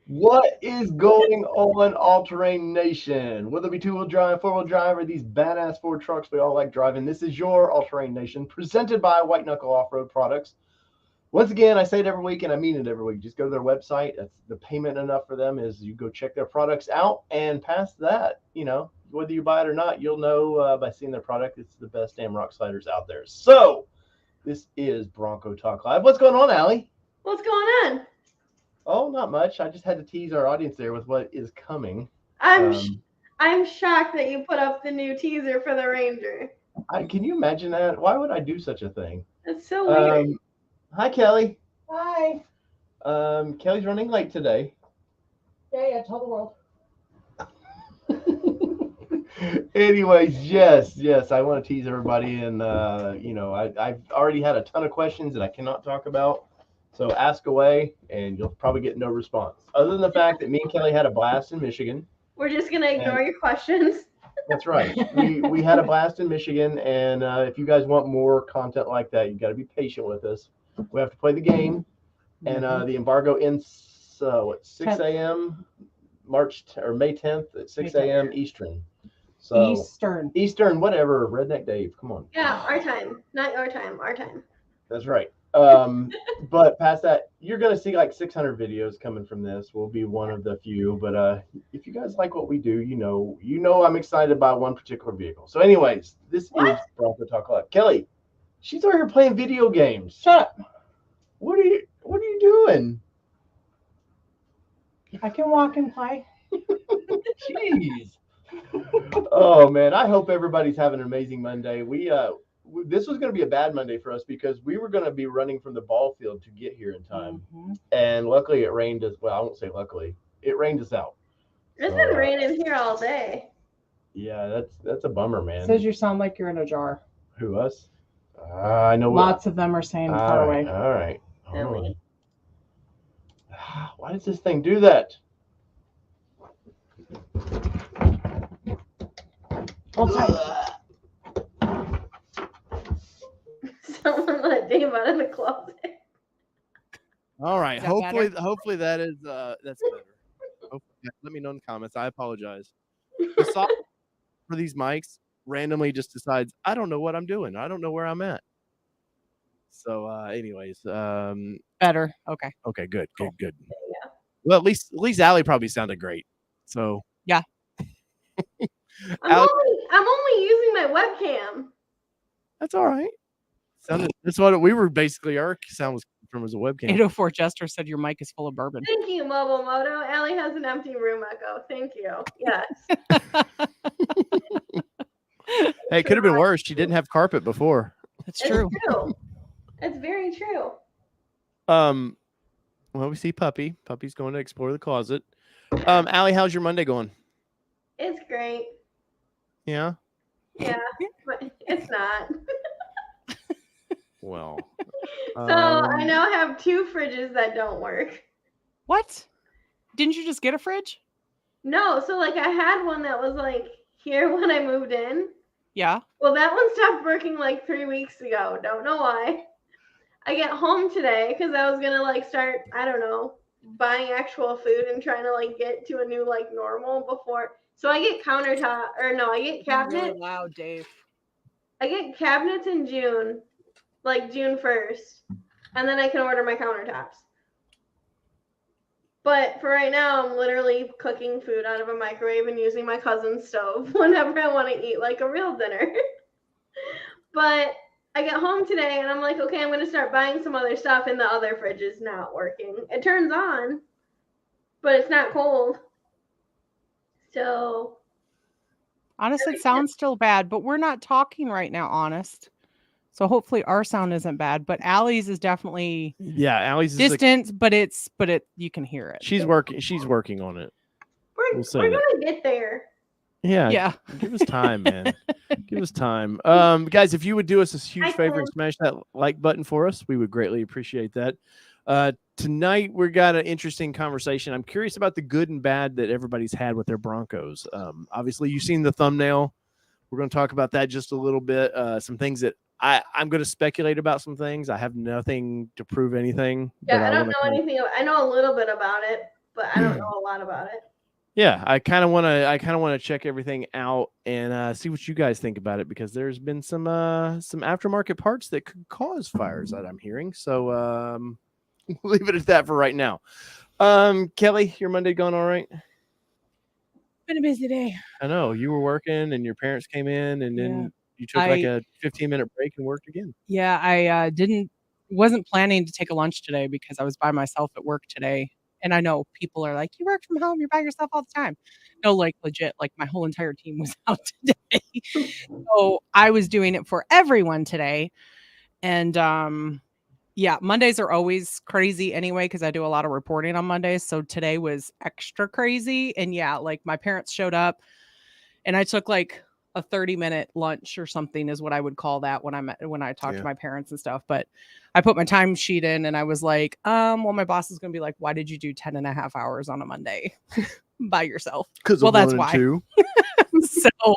What is going on, All Terrain Nation? Whether it be two-wheel drive, four-wheel drive, or these badass Ford trucks we all like driving, this is your All Terrain Nation, presented by White Knuckle Off-Road Products. Once again, I say it every week, and I mean it every week. Just go to their website. That's the payment enough for them is you go check their products out, and past that, whether you buy it or not, you'll know by seeing their product. It's the best damn rock sliders out there. So this is Bronco Talk Live. What's going on, Allie? What's going on? Oh, not much. I just had to tease our audience there with what is coming. I'm shocked that you put up the new teaser for the Ranger. Can you imagine that? Why would I do such a thing? That's so weird. Hi, Kelly. Hi. Kelly's running late today. Yeah, tell the world. Anyways, yes, I want to tease everybody, and I've already had a ton of questions that I cannot talk about. So ask away, and you'll probably get no response, other than the fact that me and Kelly had a blast in Michigan. We're just gonna ignore your questions. That's right. We had a blast in Michigan, and if you guys want more content like that, you got to be patient with us. We have to play the game, and the embargo ends 6 a.m. May 10th at 6 a.m. Eastern. So Eastern, whatever. Redneck Dave, come on. Yeah, our time, not your time. Our time. That's right. But past that, you're gonna see like 600 videos coming from this. We'll be one of the few. But if you guys like what we do, you know I'm excited by one particular vehicle. So, anyways, this is Bronco Talk Live. Kelly, she's over here playing video games. Shut up. What are you doing? I can walk and play. Jeez. Oh man, I hope everybody's having an amazing Monday. This was going to be a bad Monday for us because we were going to be running from the ball field to get here in time, and luckily it rained as well. I won't say luckily, it rained us out. It's been raining here all day. Yeah, that's a bummer, man. Says you sound like you're in a jar. Who, us? I know. Lots of them are saying far away. All right. Why does this thing do that? Someone let Dave out of the closet. All right. Hopefully that is that's better. Let me know in the comments. I apologize. The software for these mics randomly just decides I don't know what I'm doing. I don't know where I'm at. So, anyways, better. Okay. Okay. Good. Yeah. Well, at least Allie probably sounded great. So yeah. I'm only using my webcam. That's all right. That's what we were basically. Our sound was from as a webcam. 804 Jester said your mic is full of bourbon. Thank you, Mobile Moto. Allie has an empty room echo. Thank you. Yes. Hey, it could have been worse. She didn't have carpet before. That's true. It's very true. Well, we see Puppy. Puppy's going to explore the closet. Allie, how's your Monday going? It's great. Yeah? Yeah, but it's not. Well. So I now have 2 fridges that don't work. What? Didn't you just get a fridge? No, so I had one that was here when I moved in. Yeah. Well, that one stopped working 3 weeks ago. Don't know why. I get home today because I was gonna start, I don't know, buying actual food and trying to get to a new normal before. So I get I get cabinets. Really loud, Dave. I get cabinets in June, June 1st, and then I can order my countertops. But for right now, I'm literally cooking food out of a microwave and using my cousin's stove whenever I want to eat a real dinner. But I get home today and I'm okay, I'm going to start buying some other stuff, and the other fridge is not working. It turns on, but it's not cold. So. Honest, it sounds still bad, but we're not talking right now, honest. So hopefully our sound isn't bad, but Allie's is definitely Allie's distance, but you can hear it. She's working on it. We're gonna get there. Yeah. Give us time, man. Give us time. Guys, if you would do us a huge favor and smash that like button for us, we would greatly appreciate that. Tonight we got an interesting conversation. I'm curious about the good and bad that everybody's had with their Broncos. Obviously you've seen the thumbnail. We're going to talk about that just a little bit. Some things that I'm going to speculate about some things. I have nothing to prove anything. Yeah, I don't know anything. I know a little bit about it. but I don't know a lot about it. Yeah, I kind of want to check everything out and see what you guys think about it, because there's been some aftermarket parts that could cause fires that I'm hearing. So we'll leave it at that for right now. Kelly, your Monday gone all right? Been a busy day. I know you were working and your parents came in, and then you took like a 15-minute break and worked again. Yeah, I wasn't planning to take a lunch today because I was by myself at work today. And I know people are like, you work from home, you're by yourself all the time. No, like legit, like my whole entire team was out today. So I was doing it for everyone today. And yeah, Mondays are always crazy anyway, because I do a lot of reporting on Mondays. So today was extra crazy. And yeah, like my parents showed up and I took like a 30-minute lunch or something is what I would call that when I talk to my parents and stuff. But I put my time sheet in and I was like, well, my boss is going to be like, why did you do 10 and a half hours on a Monday by yourself? Well, that's why. So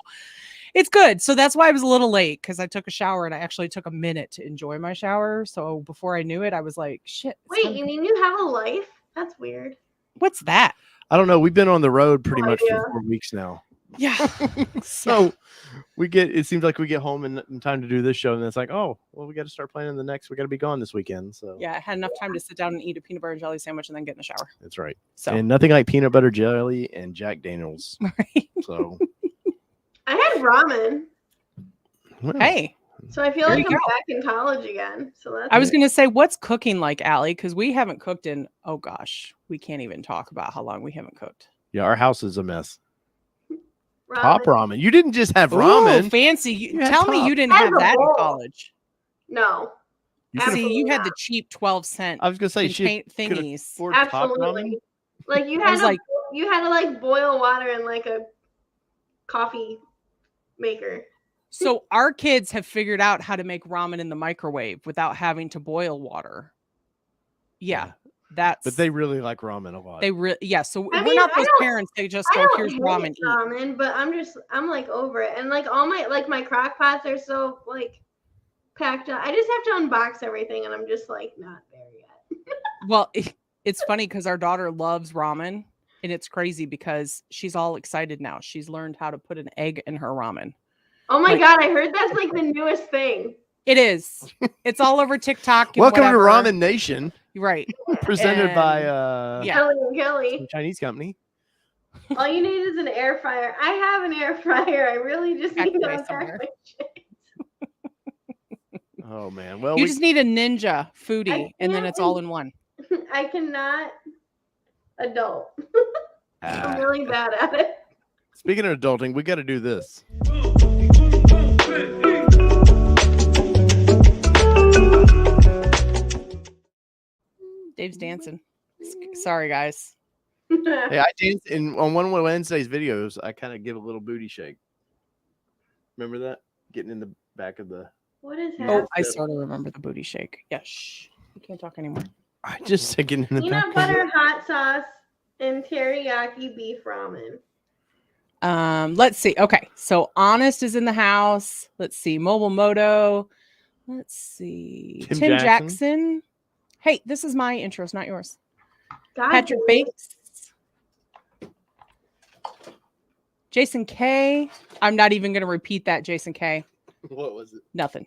it's good. So that's why I was a little late, because I took a shower and I actually took a minute to enjoy my shower. So before I knew it, I was like, shit. Wait, you mean you have a life? That's weird. What's that? I don't know. We've been on the road pretty much for 4 weeks now. Yeah. So it seems like we get home in time to do this show, and it's like, oh, well, we got to start planning the next. We got to be gone this weekend. So yeah, I had enough time to sit down and eat a peanut butter and jelly sandwich and then get in the shower. That's right. So and nothing like peanut butter jelly and Jack Daniels. Right. So I had ramen. Well, hey. So I feel like I'm back in college again. So that's I was going to say, what's cooking like, Allie? Because we haven't cooked in, oh gosh, we can't even talk about how long we haven't cooked. Yeah, our house is a mess. ramen. Top ramen. You didn't just have ramen. Ooh, fancy. You had Tell me top. you didn't I have had that the in bowl. college. No. You could've- See, you had Absolutely the cheap 12-cent I was gonna say she could thingies. afford top ramen. Absolutely. Like you I had was to, like- you had to like boil water in like a coffee maker. So our kids have figured out how to make ramen in the microwave without having to boil water. Yeah, that's. But they really like ramen a lot. Yeah. So I we're mean, not I those don't- parents. They just I go, don't here's hate ramen. Eat. ramen, but I'm like over it. And like all my crock pots are so like packed up. I just have to unbox everything and I'm just like not there yet. Well, it's funny because our daughter loves ramen, and it's crazy because she's all excited now. She's learned how to put an egg in her ramen. Oh my Like- god, I heard that's like the newest thing. It is. It's all over TikTok. And Welcome whatever. to Ramen Nation, Right. presented by Yeah. Kelly and Kelly. some Chinese company. All you need is an air fryer. I have an air fryer. I really just Packed need to away unpack somewhere. my shit. Oh man. Well, You just need a Ninja foodie, and then can't it's all in one. I cannot adult. I'm Ah. really bad at it. Speaking of adulting, we got to do this. Dave's dancing. Sorry, guys. Hey, I dance on one of Wednesday's videos. I kind of give a little booty shake. Remember that? Getting in the back of the. What is Oh, happening? I sort of remember the booty shake. Yeah, shh. You can't talk anymore. I just said getting in the Peanut back. butter hot sauce and teriyaki beef ramen. Let's see. Okay, so Honest is in the house. Let's see. Mobile Moto. Let's see. Tim Tim Jackson. Jackson. Hey, this is my intros, not yours. God, Patrick Dave. Bates. Jason K. I'm not even going to repeat that, Jason K. What was it? Nothing.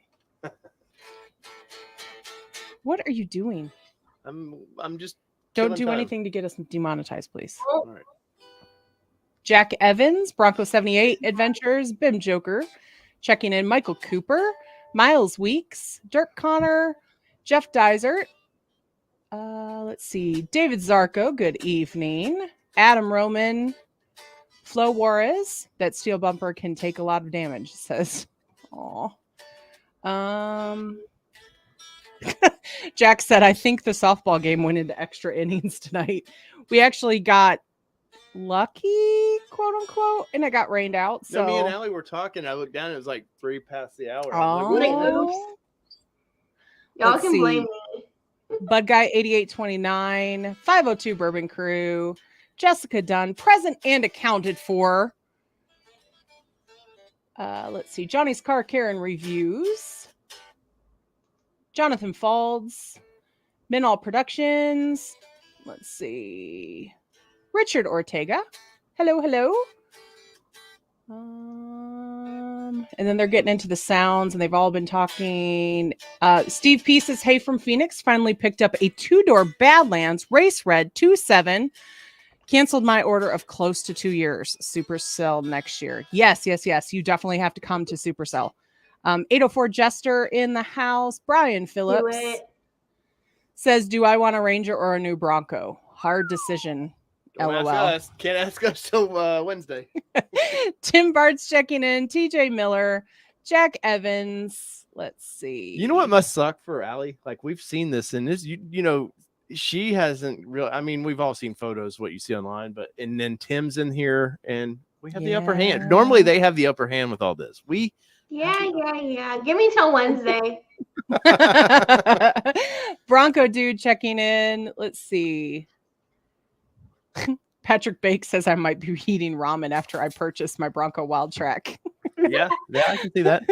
What are you doing? I'm just. Don't killing do time. anything to get us demonetized, please. Oh, All right. Jack Evans, Bronco 78 Adventures, Bim Joker, checking in Michael Cooper, Miles Weeks, Dirk Connor, Jeff Dysert. Let's see, David Zarko, good evening. Adam Roman, Flo Juarez, that steel bumper can take a lot of damage, says. Aw. Jack said, I think the softball game went into extra innings tonight. We actually got lucky, quote unquote, and it got rained out. So No, me and Allie were talking. I looked down. It was like 3 past the hour. I Oh. was like, Like, "What?" oops. Y'all Let's can blame see. me. Bud Guy 8829, 502 Bourbon Crew, Jessica Dunn, present and accounted for. Let's see, Johnny's Car Care and Reviews, Jonathan Falds, Minall Productions. Let's see, Richard Ortega. Hello, hello. And then they're getting into the sounds, and they've all been talking. Steve P says, hey, from Phoenix, finally picked up a 2-door Badlands Race Red 2.7. Canceled my order of close to 2 years. Supercell next year. Yes. You definitely have to come to Supercell. 804 Jester in the house. Brian Phillips says, do I want a Ranger or a new Bronco? Hard decision. Don't LOL. ask us. Can't ask us till Wednesday. Tim Bart's checking in. TJ Miller. Jack Evans. Let's see. You know what must suck for Allie? Like, we've seen this, and this, you know, she hasn't really. I mean, we've all seen photos, what you see online, but and then Tim's in here, and we have the upper hand. Normally, they have the upper hand with all this. Yeah. Give me till Wednesday. Bronco dude checking in. Let's see. Patrick Bake says I might be eating ramen after I purchase my Bronco Wild Track. yeah, I can see that.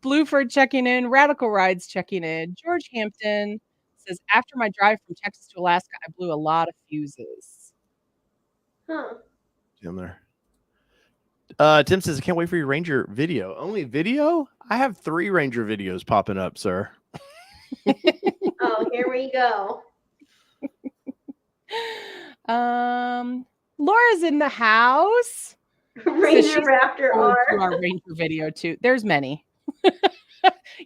Blueford checking in. Radical Rides checking in. George Hampton says, after my drive from Texas to Alaska, I blew a lot of fuses. Huh. Tim there. Tim says, I can't wait for your Ranger video. Only video? I have 3 Ranger videos popping up, sir. Oh, here we go. Laura's in the house. Ranger Raptor R. To our Ranger video too. There's many.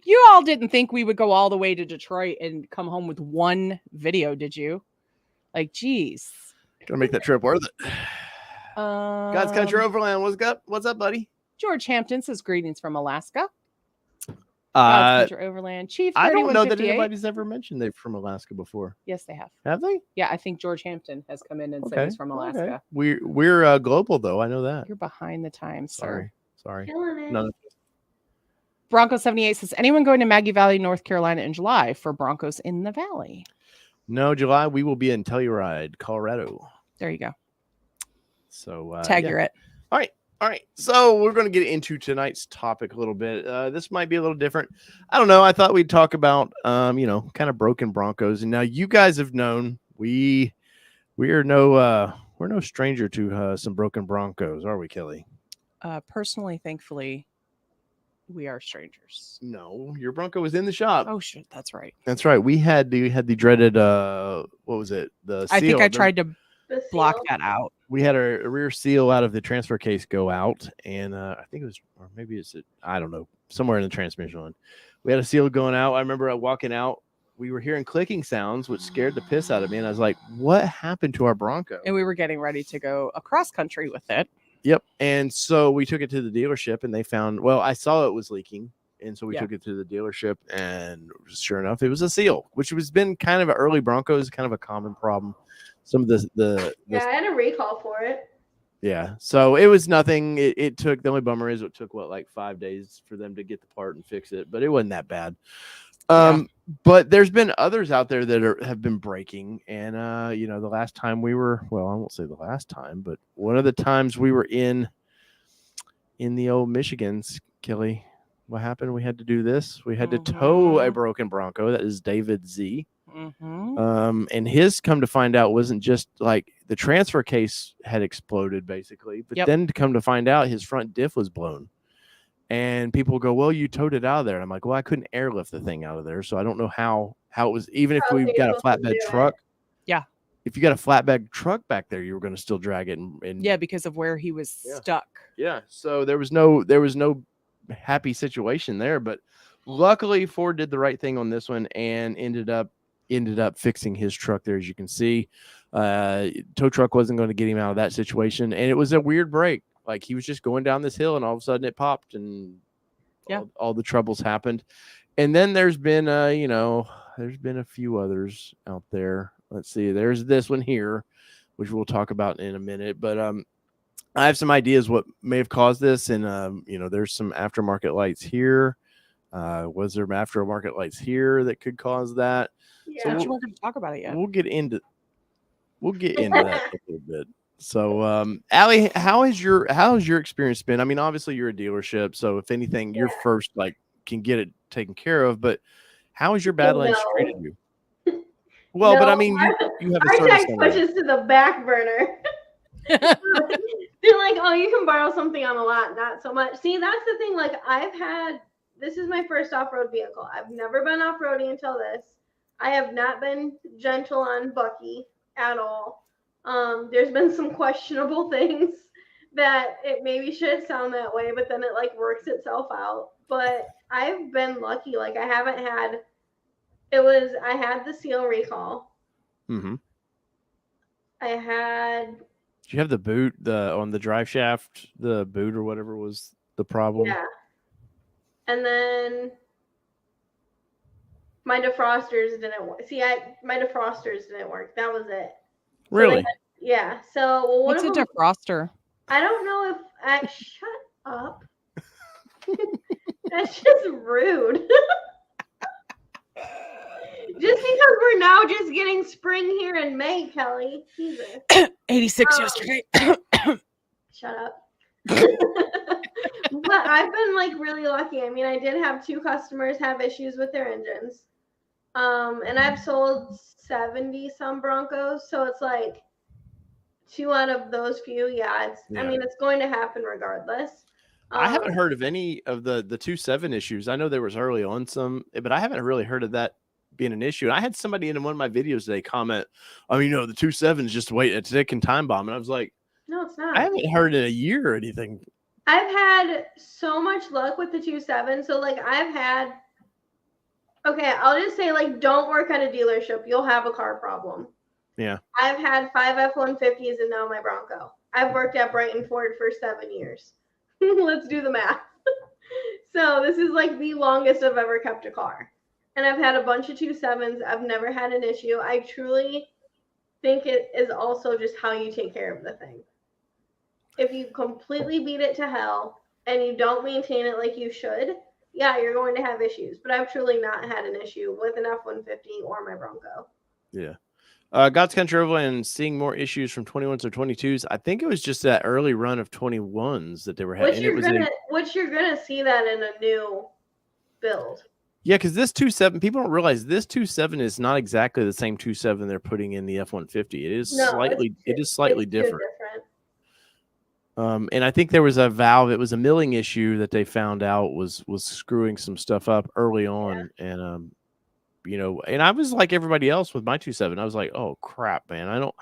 You all didn't think we would go all the way to Detroit and come home with one video, did you? Like, geez. Gonna make that trip worth it. God's Country Overland, what's up, buddy? George Hampton says greetings from Alaska. God's Country Overland. Chief, I don't know that anybody's ever mentioned they're from Alaska before. Yes, they have. Have they? Yeah, I think George Hampton has come in and said he's from Alaska. Okay. We're global though. I know that. You're behind the times, sir. Sorry. No. Bronco 78 says, anyone going to Maggie Valley, North Carolina in July for Broncos in the Valley? No, July we will be in Telluride, Colorado. There you go. So tag you're it. All right. So we're going to get into tonight's topic a little bit. This might be a little different. I don't know. I thought we'd talk about kind of broken Broncos. And now you guys have known we're no stranger to some broken Broncos, are we, Kelly? Personally, thankfully, we are strangers. No, your Bronco was in the shop. Oh shit, that's right. That's right. We had the dreaded what was it? The seal. I think I tried to block that out. We had a rear seal out of the transfer case go out, and I think it was, or maybe it's I don't know, somewhere in the transmission line. We had a seal going out. I remember walking out. We were hearing clicking sounds, which scared the piss out of me, and I was like, "What happened to our Bronco?" And we were getting ready to go across country with it. Yep. And so we took it to the dealership, and they found, well, I saw it was leaking. And so we took it to the dealership, and sure enough, it was a seal, which has been kind of an early Broncos, kind of a common problem. Some of the I had a recall for it. Yeah. So it was nothing. It took, the only bummer is it took like 5 days for them to get the part and fix it, but it wasn't that bad. But there's been others out there that have been breaking. And, the last time we were, well, I won't say the last time, but one of the times we were in the old Michigans, Kelly, what happened? We had to do this. We had to tow a broken Bronco. That is David Z. And his, come to find out, wasn't just like the transfer case had exploded basically, but then to come to find out his front diff was blown. And people go, well, you towed it out of there. And I'm like, well, I couldn't airlift the thing out of there. So I don't know how it was, even if we've got a flatbed truck. Yeah. If you got a flatbed truck back there, you were going to still drag it. And because of where he was stuck. Yeah. So there was no happy situation there, but luckily Ford did the right thing on this one and ended up fixing his truck there. As you can see, tow truck wasn't going to get him out of that situation. And it was a weird break. Like he was just going down this hill and all of a sudden it popped and all the troubles happened. And then there's been, there's been a few others out there. Let's see, there's this one here, which we'll talk about in a minute, but, I have some ideas what may have caused this. And, there's some aftermarket lights here. Was there aftermarket lights here that could cause that? Yeah. So we're going to talk about it yet. We'll get into that a little bit. So, Allie, how has your experience been? I mean, obviously you're a dealership, so if anything, you're first can get it taken care of. But how has your Badlands treated you? Well, but I mean, you have a our service tech pushes to the back burner. They're like, oh, you can borrow something on a lot, not so much. See, that's the thing. Like, this is my first off-road vehicle. I've never been off-roading until this. I have not been gentle on Bucky at all. There's been some questionable things that it maybe should sound that way, but then it like works itself out. But I've been lucky. Like, I had the seal recall. Mm-hmm. Did you have the boot, on the drive shaft, the boot or whatever was the problem? Yeah. And then my defrosters didn't work. My defrosters didn't work. That was it. Really? Yeah. So what's a defroster? I don't know if shut up. That's just rude. Just because we're now just getting spring here in May, Kelly. Jesus. 86 yesterday. Shut up. But I've been like really lucky. I mean, I did have 2 customers have issues with their engines. And I've sold 70 some Broncos, so it's like 2 out of those few. Yeah. I mean, it's going to happen regardless. I haven't heard of any of the 2.7 issues. I know there was early on some, but I haven't really heard of that being an issue. And I had somebody in one of my videos today comment, the 2.7 is just a ticking time bomb. And I was like, no, it's not. I haven't heard in a year or anything. I've had so much luck with the 2.7. So like I'll just say, like, don't work at a dealership. You'll have a car problem. Yeah. I've had 5 F-150s and now my Bronco. I've worked at Brighton Ford for 7 years. Let's do the math. So this is like the longest I've ever kept a car. And I've had a bunch of 2.7s. I've never had an issue. I truly think it is also just how you take care of the thing. If you completely beat it to hell and you don't maintain it like you should, yeah, you're going to have issues. But I've truly not had an issue with an F-150 or my Bronco. Yeah. God's Country Overland seeing more issues from 21s or 22s. I think it was just that early run of 21s that they were having. Which you're gonna see that in a new build. Yeah, because this 2.7, people don't realize this 2.7 is not exactly the same 2.7 they're putting in the F-150. It is slightly different. And I think there was a valve. It was a milling issue that they found out was screwing some stuff up early on, and and I was like everybody else with my 2.7. I was like, oh crap, man, I don't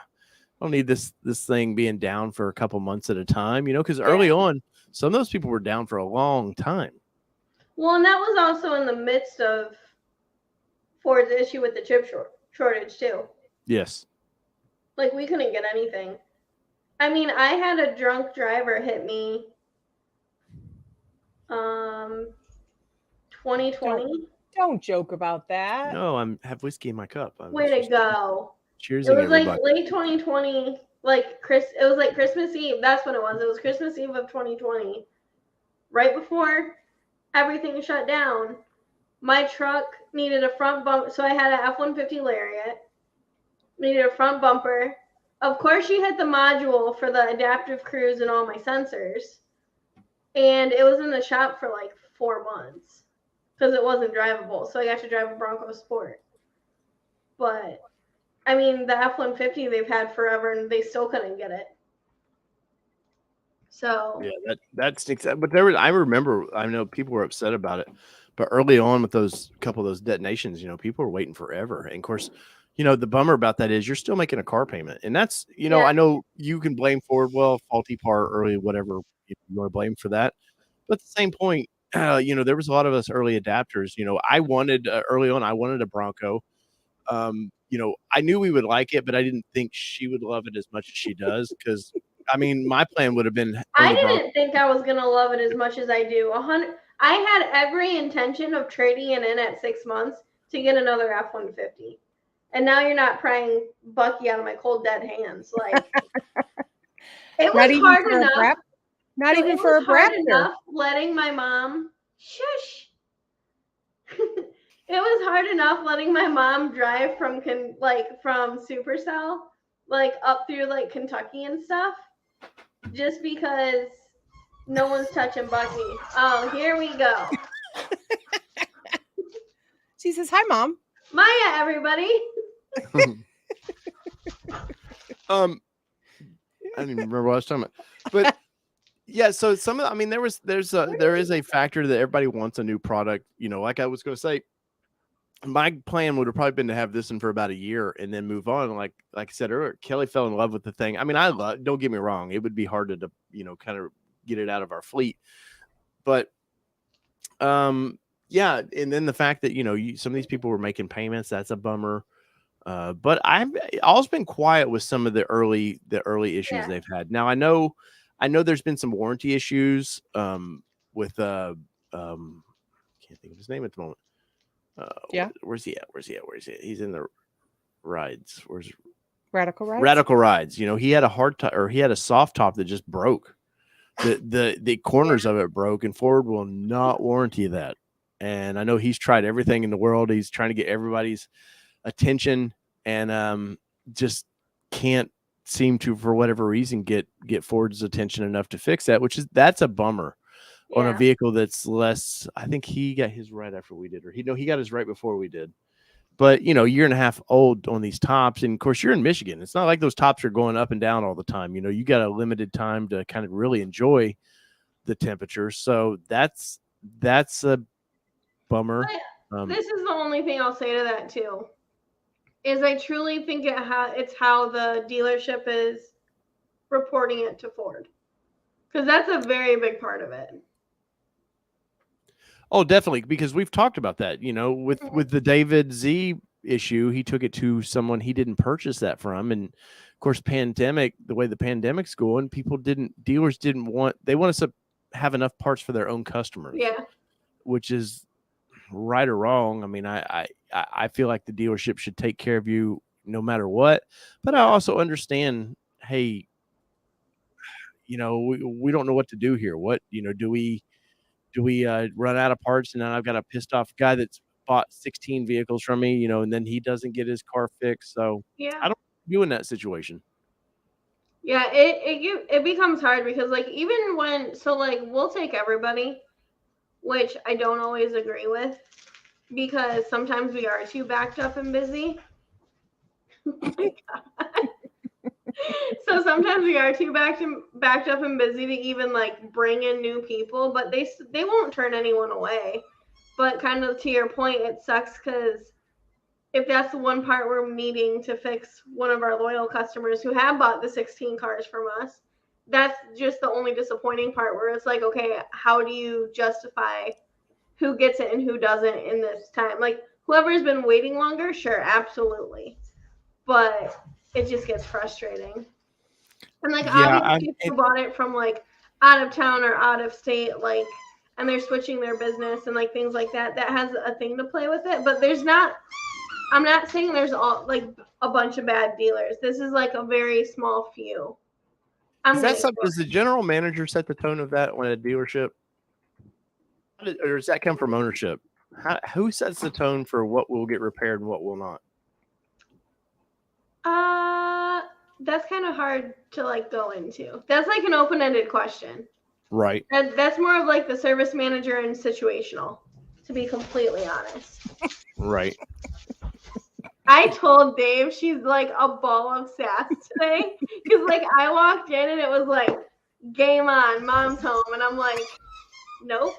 need this thing being down for a couple months at a time, because early on, some of those people were down for a long time. Well, and that was also in the midst of Ford's issue with the chip shortage too. Yes. Like, we couldn't get anything. I mean, I had a drunk driver hit me 2020. Don't joke about that. No, I have whiskey in my cup. Way to go. Cheers. It was everybody. Like late 2020, it was like Christmas Eve. That's when it was. It was Christmas Eve of 2020. Right before everything shut down, my truck needed a front bumper. So I had an F-150 Lariat. Needed a front bumper. Of course, she hit the module for the adaptive cruise and all my sensors. And it was in the shop for like 4 months because it wasn't drivable. So I got to drive a Bronco Sport. But, I mean, the F-150 they've had forever and they still couldn't get it. So. Yeah, that sticks out. But I remember, I know people were upset about it. But early on with those couple of those detonations, people were waiting forever. And of course, the bummer about that is you're still making a car payment. And that's, I know you can blame Ford, faulty part early, whatever you want to blame for that. But at the same point, there was a lot of us early adapters. I wanted early on, I wanted a Bronco. I knew we would like it, but I didn't think she would love it as much as she does. Because, I mean, my plan would have been. I didn't think I was going to love it as much as I do. I had every intention of trading it in at 6 months to get another F-150. And now you're not prying Bucky out of my cold, dead hands. Like, it was hard enough. Not even for a Raptor. Letting my mom shush. It was hard enough letting my mom drive from Supercell, up through Kentucky and stuff, just because no one's touching Bucky. Oh, here we go. She says, "Hi, Mom." Maya, everybody. I don't even remember what I was talking about. But yeah, so I mean, there is a factor that everybody wants a new product. You know, like I was going to say, my plan would have probably been to have this one for about a year and then move on. Like I said earlier, Kelly fell in love with the thing. I mean, don't get me wrong. It would be hard to, kind of get it out of our fleet, but, yeah. And then the fact that, some of these people were making payments, that's a bummer. But I've also been quiet with some of the early issues they've had. Now I know there's been some warranty issues, with, can't think of his name at the moment. Where's he at? He's in the rides. Where's Radical Rides? Radical Rides. He had a soft top that just broke. The corners of it broke, and Ford will not warranty that. And I know he's tried everything in the world. He's trying to get everybody's attention, and just can't seem to, for whatever reason, get Ford's attention enough to fix that. That's a bummer. On a vehicle that's less. I think he got his right after we did, or he got his right before we did. But year and a half old on these tops, and of course you're in Michigan. It's not like those tops are going up and down all the time. You got a limited time to kind of really enjoy the temperature. So that's a bummer. This is the only thing I'll say to that too. Is I truly think it's how the dealership is reporting it to Ford, because that's a very big part of it. Oh, definitely, because we've talked about that. With the David Z issue, he took it to someone he didn't purchase that from, and of course, the way the pandemic's going, dealers they want us to have enough parts for their own customers. Yeah, which is right or wrong. I mean, I feel like the dealership should take care of you no matter what, but I also understand, hey, we don't know what to do here. What do we run out of parts, and then I've got a pissed off guy that's bought 16 vehicles from me, and then he doesn't get his car fixed. So I don't do in that situation. Yeah, it becomes hard because even when we'll take everybody, which I don't always agree with, because sometimes we are too backed up and busy. Oh my God. So sometimes we are too backed up and busy to even bring in new people, but they won't turn anyone away. But kind of to your point, it sucks because if that's the one part we're needing to fix one of our loyal customers who have bought the 16 cars from us, that's just the only disappointing part where it's okay, how do you justify who gets it and who doesn't in this time? Whoever's been waiting longer, sure, absolutely. But it just gets frustrating. And obviously people bought it from out of town or out of state, and they're switching their business and things like that. That has a thing to play with it. But I'm not saying there's all a bunch of bad dealers. This is a very small few. Does the general manager set the tone of that when a dealership, or does that come from ownership? Who sets the tone for what will get repaired and what will not? That's kind of hard to go into. That's an open-ended question. Right. That's more of the service manager and situational, to be completely honest. Right. I told Dave she's a ball of sass today because I walked in and it was game on, mom's home, and I'm nope.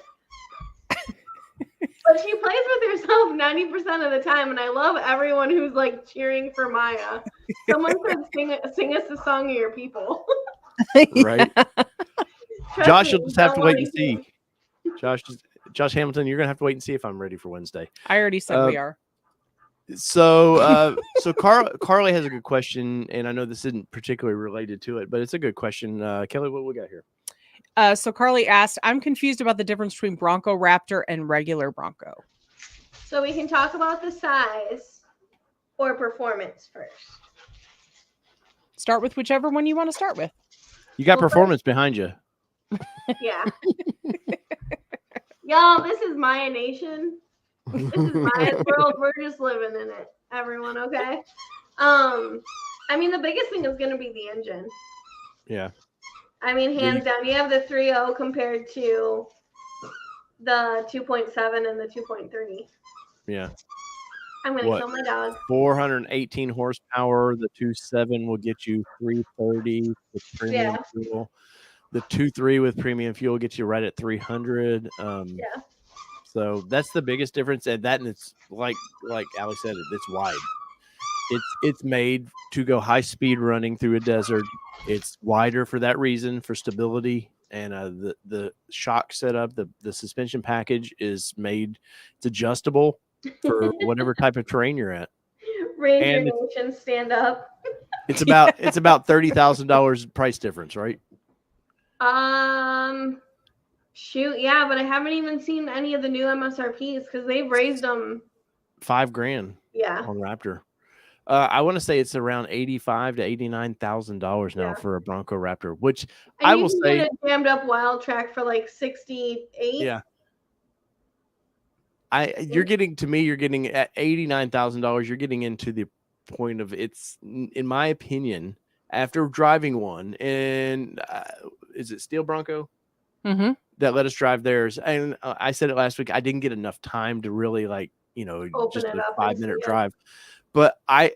But she plays with herself 90% of the time, and I love everyone who's cheering for Maya. Someone said, sing us the song of your people. Right. Josh, you'll just have to wait and see. Josh Hamilton, you're gonna have to wait and see if I'm ready for Wednesday. I already said we are. So Carly has a good question, and I know this isn't particularly related to it, but it's a good question. Kelly, what we got here? So Carly asked, I'm confused about the difference between Bronco, Raptor, and regular Bronco. So we can talk about the size or performance first. Start with whichever one you want to start with. You got performance behind you. Yeah. Y'all, this is Maya Nation. This is Maya's world. We're just living in it, everyone, okay? I mean, the biggest thing is going to be the engine. Yeah. I mean, hands down, you have the 3.0 compared to the 2.7 and the 2.3. Yeah. I'm gonna kill my dog. 418 horsepower. The 2.7 will get you 330 with premium fuel. The 2.3 with premium fuel gets you right at 300. So that's the biggest difference. And it's like Alex said, it's wide. It's made to go high speed running through a desert. It's wider for that reason, for stability. And the shock setup, the suspension package is made. It's adjustable for whatever type of terrain you're at. Ranger Nation, stand up. It's about $30,000 price difference, right? Shoot, yeah, but I haven't even seen any of the new MSRPs because they've raised them $5,000. Yeah, on Raptor. I want to say it's around $85,000 to $89,000 now for a Bronco Raptor, which and I you will can say get a jammed up wild track for like 68. Yeah. You're getting at $89,000. You're getting into the point of it's, in my opinion, after driving one, and is it Steel Bronco that let us drive theirs? And I said it last week. I didn't get enough time to really just a 5-minute drive, but I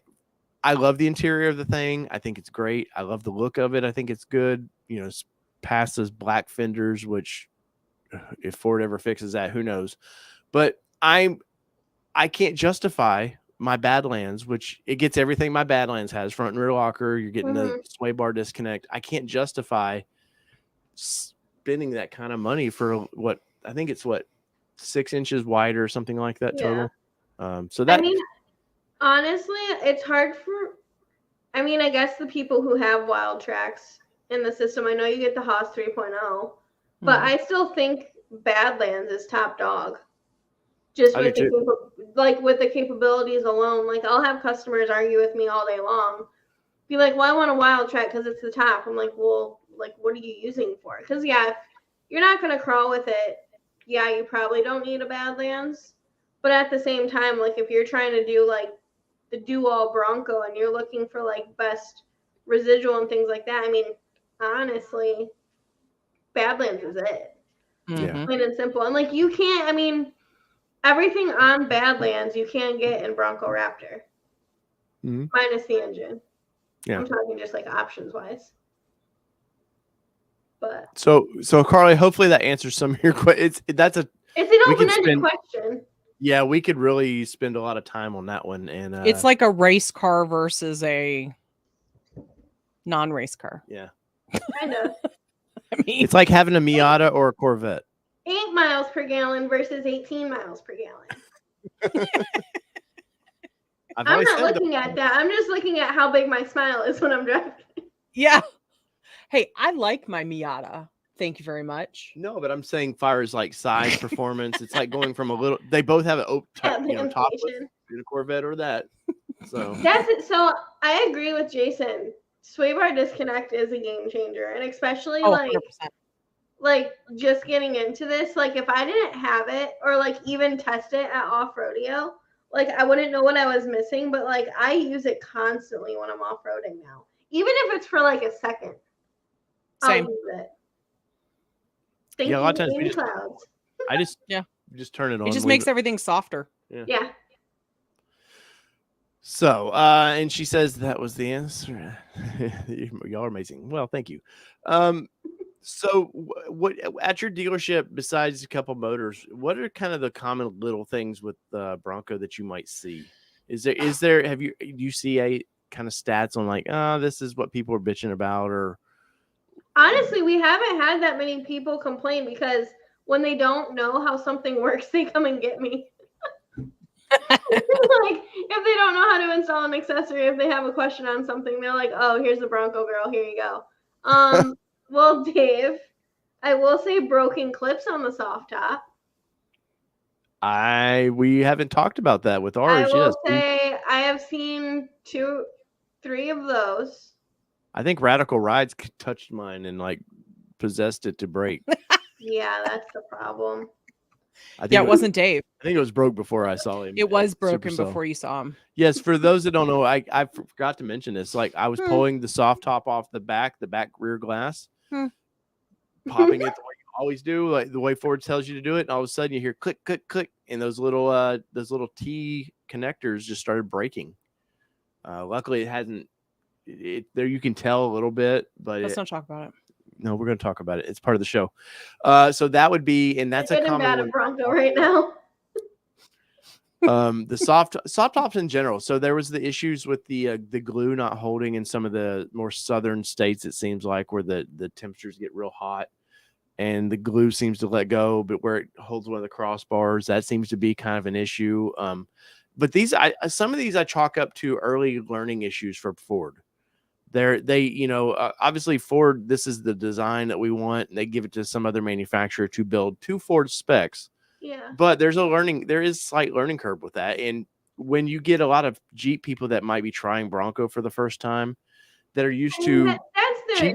love the interior of the thing. I think it's great. I love the look of it. I think it's good. It's past those black fenders, which if Ford ever fixes that, who knows? But I can't justify my Badlands, which it gets everything my Badlands has: front and rear locker. You're getting the sway bar disconnect. I can't justify spending that kind of money for what I think it's 6 inches wider or something like that total. So that, honestly, it's hard for. I guess the people who have wild tracks in the system. I know you get the Haas 3.0, but I still think Badlands is top dog. Just with with the capabilities alone. Like, I'll have customers argue with me all day long. Be like, well, I want a wild track because it's the top. I'm like, well, what are you using for it? Because, if you're not going to crawl with it, you probably don't need a Badlands. But at the same time, if you're trying to do, the do-all Bronco and you're looking for, best residual and things like that, honestly, Badlands is it. Yeah. Plain and simple. And, you can't, everything on Badlands you can get in Bronco Raptor, minus the engine. Yeah, I'm talking just options wise. But so Carly, hopefully that answers some of your questions. It's an open-ended question. Yeah, we could really spend a lot of time on that one, and it's like a race car versus a non-race car. Yeah, kind of. It's like having a Miata or a Corvette. 8 miles per gallon versus 18 miles per gallon. I'm not looking at that. I'm just looking at how big my smile is when I'm driving. Yeah. Hey, I like my Miata. Thank you very much. No, but I'm saying far as size, performance. It's like going from a little. They both have an top to the Corvette or that. So that's it. So I agree with Jason. Sway bar disconnect is a game changer, and especially 100%. Just getting into this, if I didn't have it or even test it at Off-Rodeo, I wouldn't know what I was missing, but I use it constantly when I'm off-roading now. Even if it's for a second. Same. I'll use it. A lot of times I just turn it on. It just makes everything softer. Yeah. So, and she says that was the answer. Y'all are amazing. Well, thank you. So what at your dealership, besides a couple motors, what are kind of the common little things with the Bronco that you might see? Do you see a kind of stats on this is what people are bitching about? Or honestly, we haven't had that many people complain, because when they don't know how something works, they come and get me. If they don't know how to install an accessory, if they have a question on something, they're like, oh, here's the Bronco girl, here you go. Well, Dave, I will say broken clips on the soft top. We haven't talked about that with ours. I will say I have seen 2-3 of those. I think Radical Rides touched mine and possessed it to break. Yeah, that's the problem. It wasn't Dave. I think it was broke before I saw him. It was broken before you saw him. Yes, for those that don't know, I forgot to mention this. I was pulling the soft top off the back rear glass, popping it the way you always do, like the way Ford tells you to do it, and all of a sudden you hear click, click, click, and those little T connectors just started breaking. Luckily, it hasn't. There you can tell a little bit, but Let's not talk about it. no, we're going to talk about it. It's part of the show. So that would be, and that's a good and common bad one. of Bronco right now. The soft tops in general. So there was the issues with the glue not holding in some of the more southern states. It seems like where the temperatures get real hot, and the glue seems to let go, but where it holds one of the crossbars, that seems to be kind of an issue. But some of these I chalk up to early learning issues for Ford. Obviously Ford, this is the design that we want, and they give it to some other manufacturer to build to Ford specs. Yeah. But there is slight learning curve with that. And when you get a lot of Jeep people that might be trying Bronco for the first time, that are used to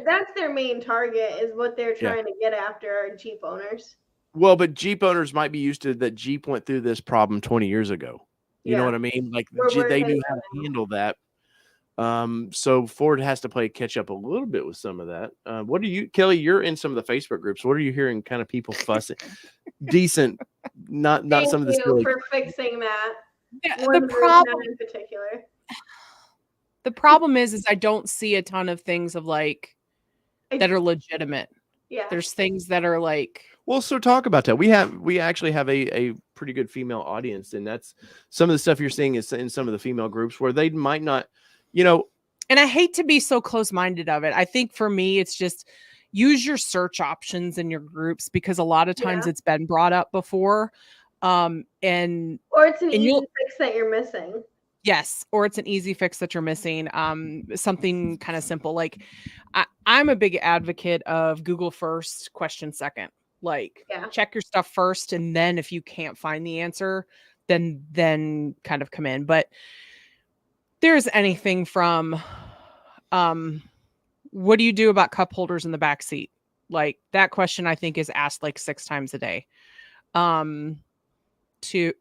that's their main target, is what they're trying to get after, are Jeep owners. Well, but Jeep owners might be used to that Jeep went through this problem 20 years ago. You know what I mean? Like they knew how to handle that. So Ford has to play catch up a little bit with some of that. What do you, Kelly? You're in some of the Facebook groups. What are you hearing? Kind of people fussing, decent, not some of the silly. For fixing that. The problem in particular. The problem is I don't see a ton of things of like that are legitimate. Yeah, there's things that are like. Well, so talk about that. We actually have a pretty good female audience, and that's some of the stuff you're seeing is in some of the female groups where they might not. And I hate to be so close-minded of it. I think for me, it's just use your search options in your groups, because a lot of times it's been brought up before. Or it's an easy fix that you're missing. Yes. Or it's an easy fix that you're missing. Something kind of simple. Like I'm a big advocate of Google first, question second. Like check your stuff first. And then if you can't find the answer, then kind of come in. But there's anything from, what do you do about cup holders in the back seat? Like that question, I think, is asked like 6 times a day. What do you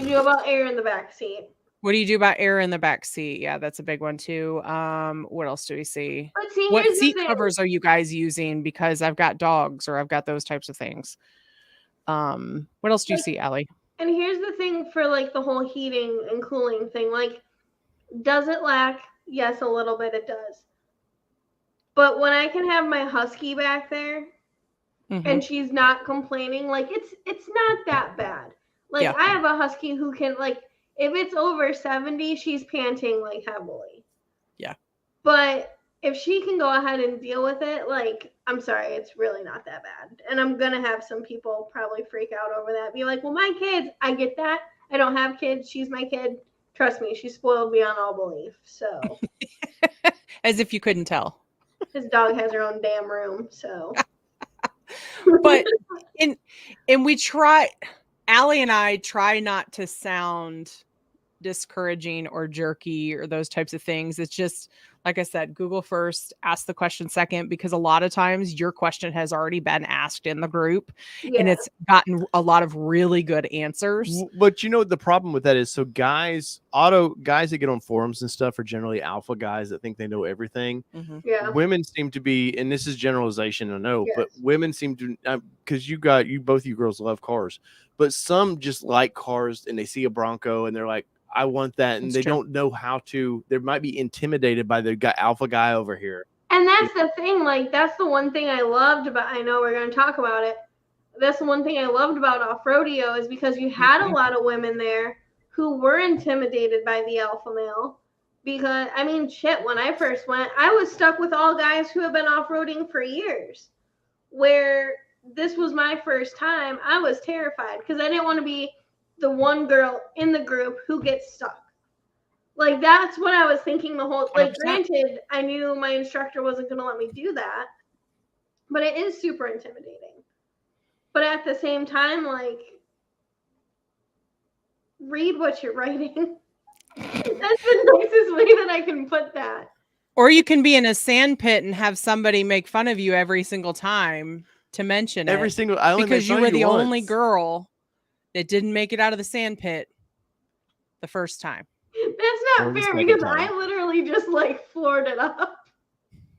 do about air in the back seat? What do you do about air in the back seat? Yeah, that's a big one too. What else do we see? What seat covers are you guys using? Because I've got dogs, or I've got those types of things. What else do you see, Allie? And here's the thing for like the whole heating and cooling thing. Like, does it lack? Yes, a little bit it does. But when I can have my husky back there and she's not complaining, like it's not that bad. Like I have a husky who can, like, if it's over 70, she's panting like heavily. Yeah. But if she can go ahead and deal with it, like, I'm sorry, it's really not that bad. And I'm going to have some people probably freak out over that. Be like, well, my kids, I get that. I don't have kids. She's my kid. Trust me, she spoiled beyond all belief. So. As if you couldn't tell. His dog has her own damn room, so. But, and we try, Allie and I try not to sound discouraging or jerky or those types of things. It's just, like I said, Google first, ask the question second, because a lot of times your question has already been asked in the group and it's gotten a lot of really good answers. But the problem with that is, so guys that get on forums and stuff are generally alpha guys that think they know everything. Yeah. Women seem to be, and this is generalization, I know, but women seem to, because both you girls love cars, but some just like cars and they see a Bronco and they're like, I want that, and they don't know how to. They might be intimidated by the alpha guy over here. And that's the thing. Like, that's the one thing I loved about. I know we're going to talk about it. That's the one thing I loved about Off-Rodeo, is because you had a lot of women there who were intimidated by the alpha male. Because I mean, shit, when I first went, I was stuck with all guys who have been off-roading for years. Where this was my first time, I was terrified because I didn't want to be the one girl in the group who gets stuck. Like, that's what I was thinking the whole, like, 100%. Granted, I knew my instructor wasn't going to let me do that, but it is super intimidating. But at the same time, like, read what you're writing. That's the nicest way that I can put that. Or you can be in a sand pit and have somebody make fun of you every single time to mention every it. Single, I only because you were the once. Only girl that didn't make it out of the sand pit the first time. That's not fair, because I literally just like floored it up.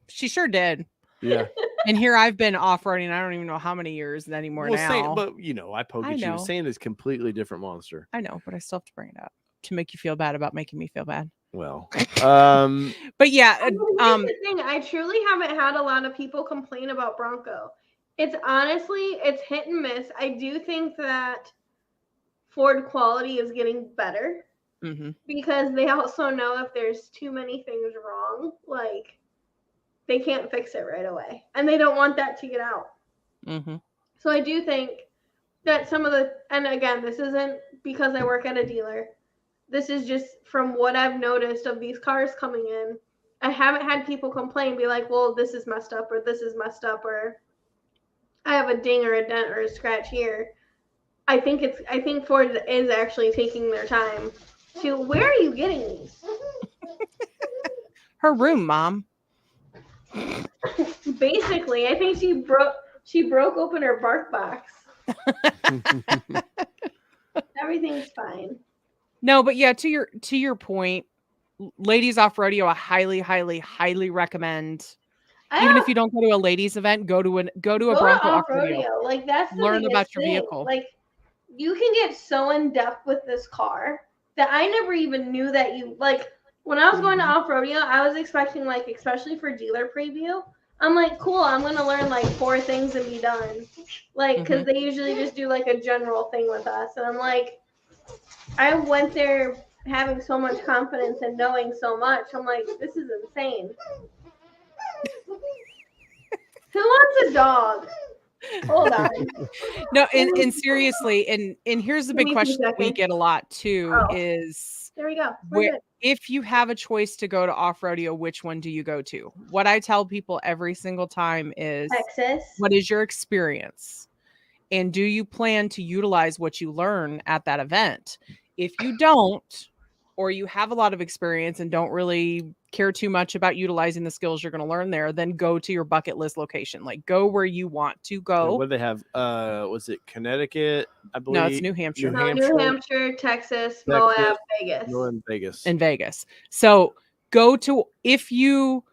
She sure did. Yeah. And here I've been off-roading, I don't even know how many years anymore now. But I poke at you. Sand is a completely different monster. I know, but I still have to bring it up to make you feel bad about making me feel bad. Well, but yeah, here's the thing. I truly haven't had a lot of people complain about Bronco. It's hit and miss. I do think that Ford quality is getting better because they also know if there's too many things wrong, like they can't fix it right away, and they don't want that to get out. So I do think that and again, this isn't because I work at a dealer. This is just from what I've noticed of these cars coming in. I haven't had people complain, be like, well, this is messed up, or this is messed up, or I have a ding or a dent or a scratch here. I think Ford is actually taking their time to, where are you getting these? Her room, Mom. Basically, I think she broke open her bark box. Everything's fine. No, but yeah, to your point, ladies off-rodeo, I highly, highly, highly recommend. Even if you don't go to a ladies event, go to a Bronco off-rodeo. Like that's learn about your vehicle. Like you can get so in depth with this car that I never even knew that you like. When I was going to off-rodeo, I was expecting, like, especially for dealer preview, I'm like, cool, I'm going to learn like 4 things and be done. Like, because they usually just do like a general thing with us. And I'm like, I went there having so much confidence and knowing so much. I'm like, this is insane. Who wants a dog? Hold on. No, and seriously, and here's the big question that we get a lot too is there we go. If you have a choice to go to off-rodeo, which one do you go to? What I tell people every single time is Texas. What is your experience? And do you plan to utilize what you learn at that event? If you don't, or you have a lot of experience and don't really care too much about utilizing the skills you're going to learn there, then go to your bucket list location. Like, go where you want to go. What do they have? Was it Connecticut? I believe. No, it's New Hampshire. New Hampshire, Texas, Moab, Vegas. And Vegas. So go to, if you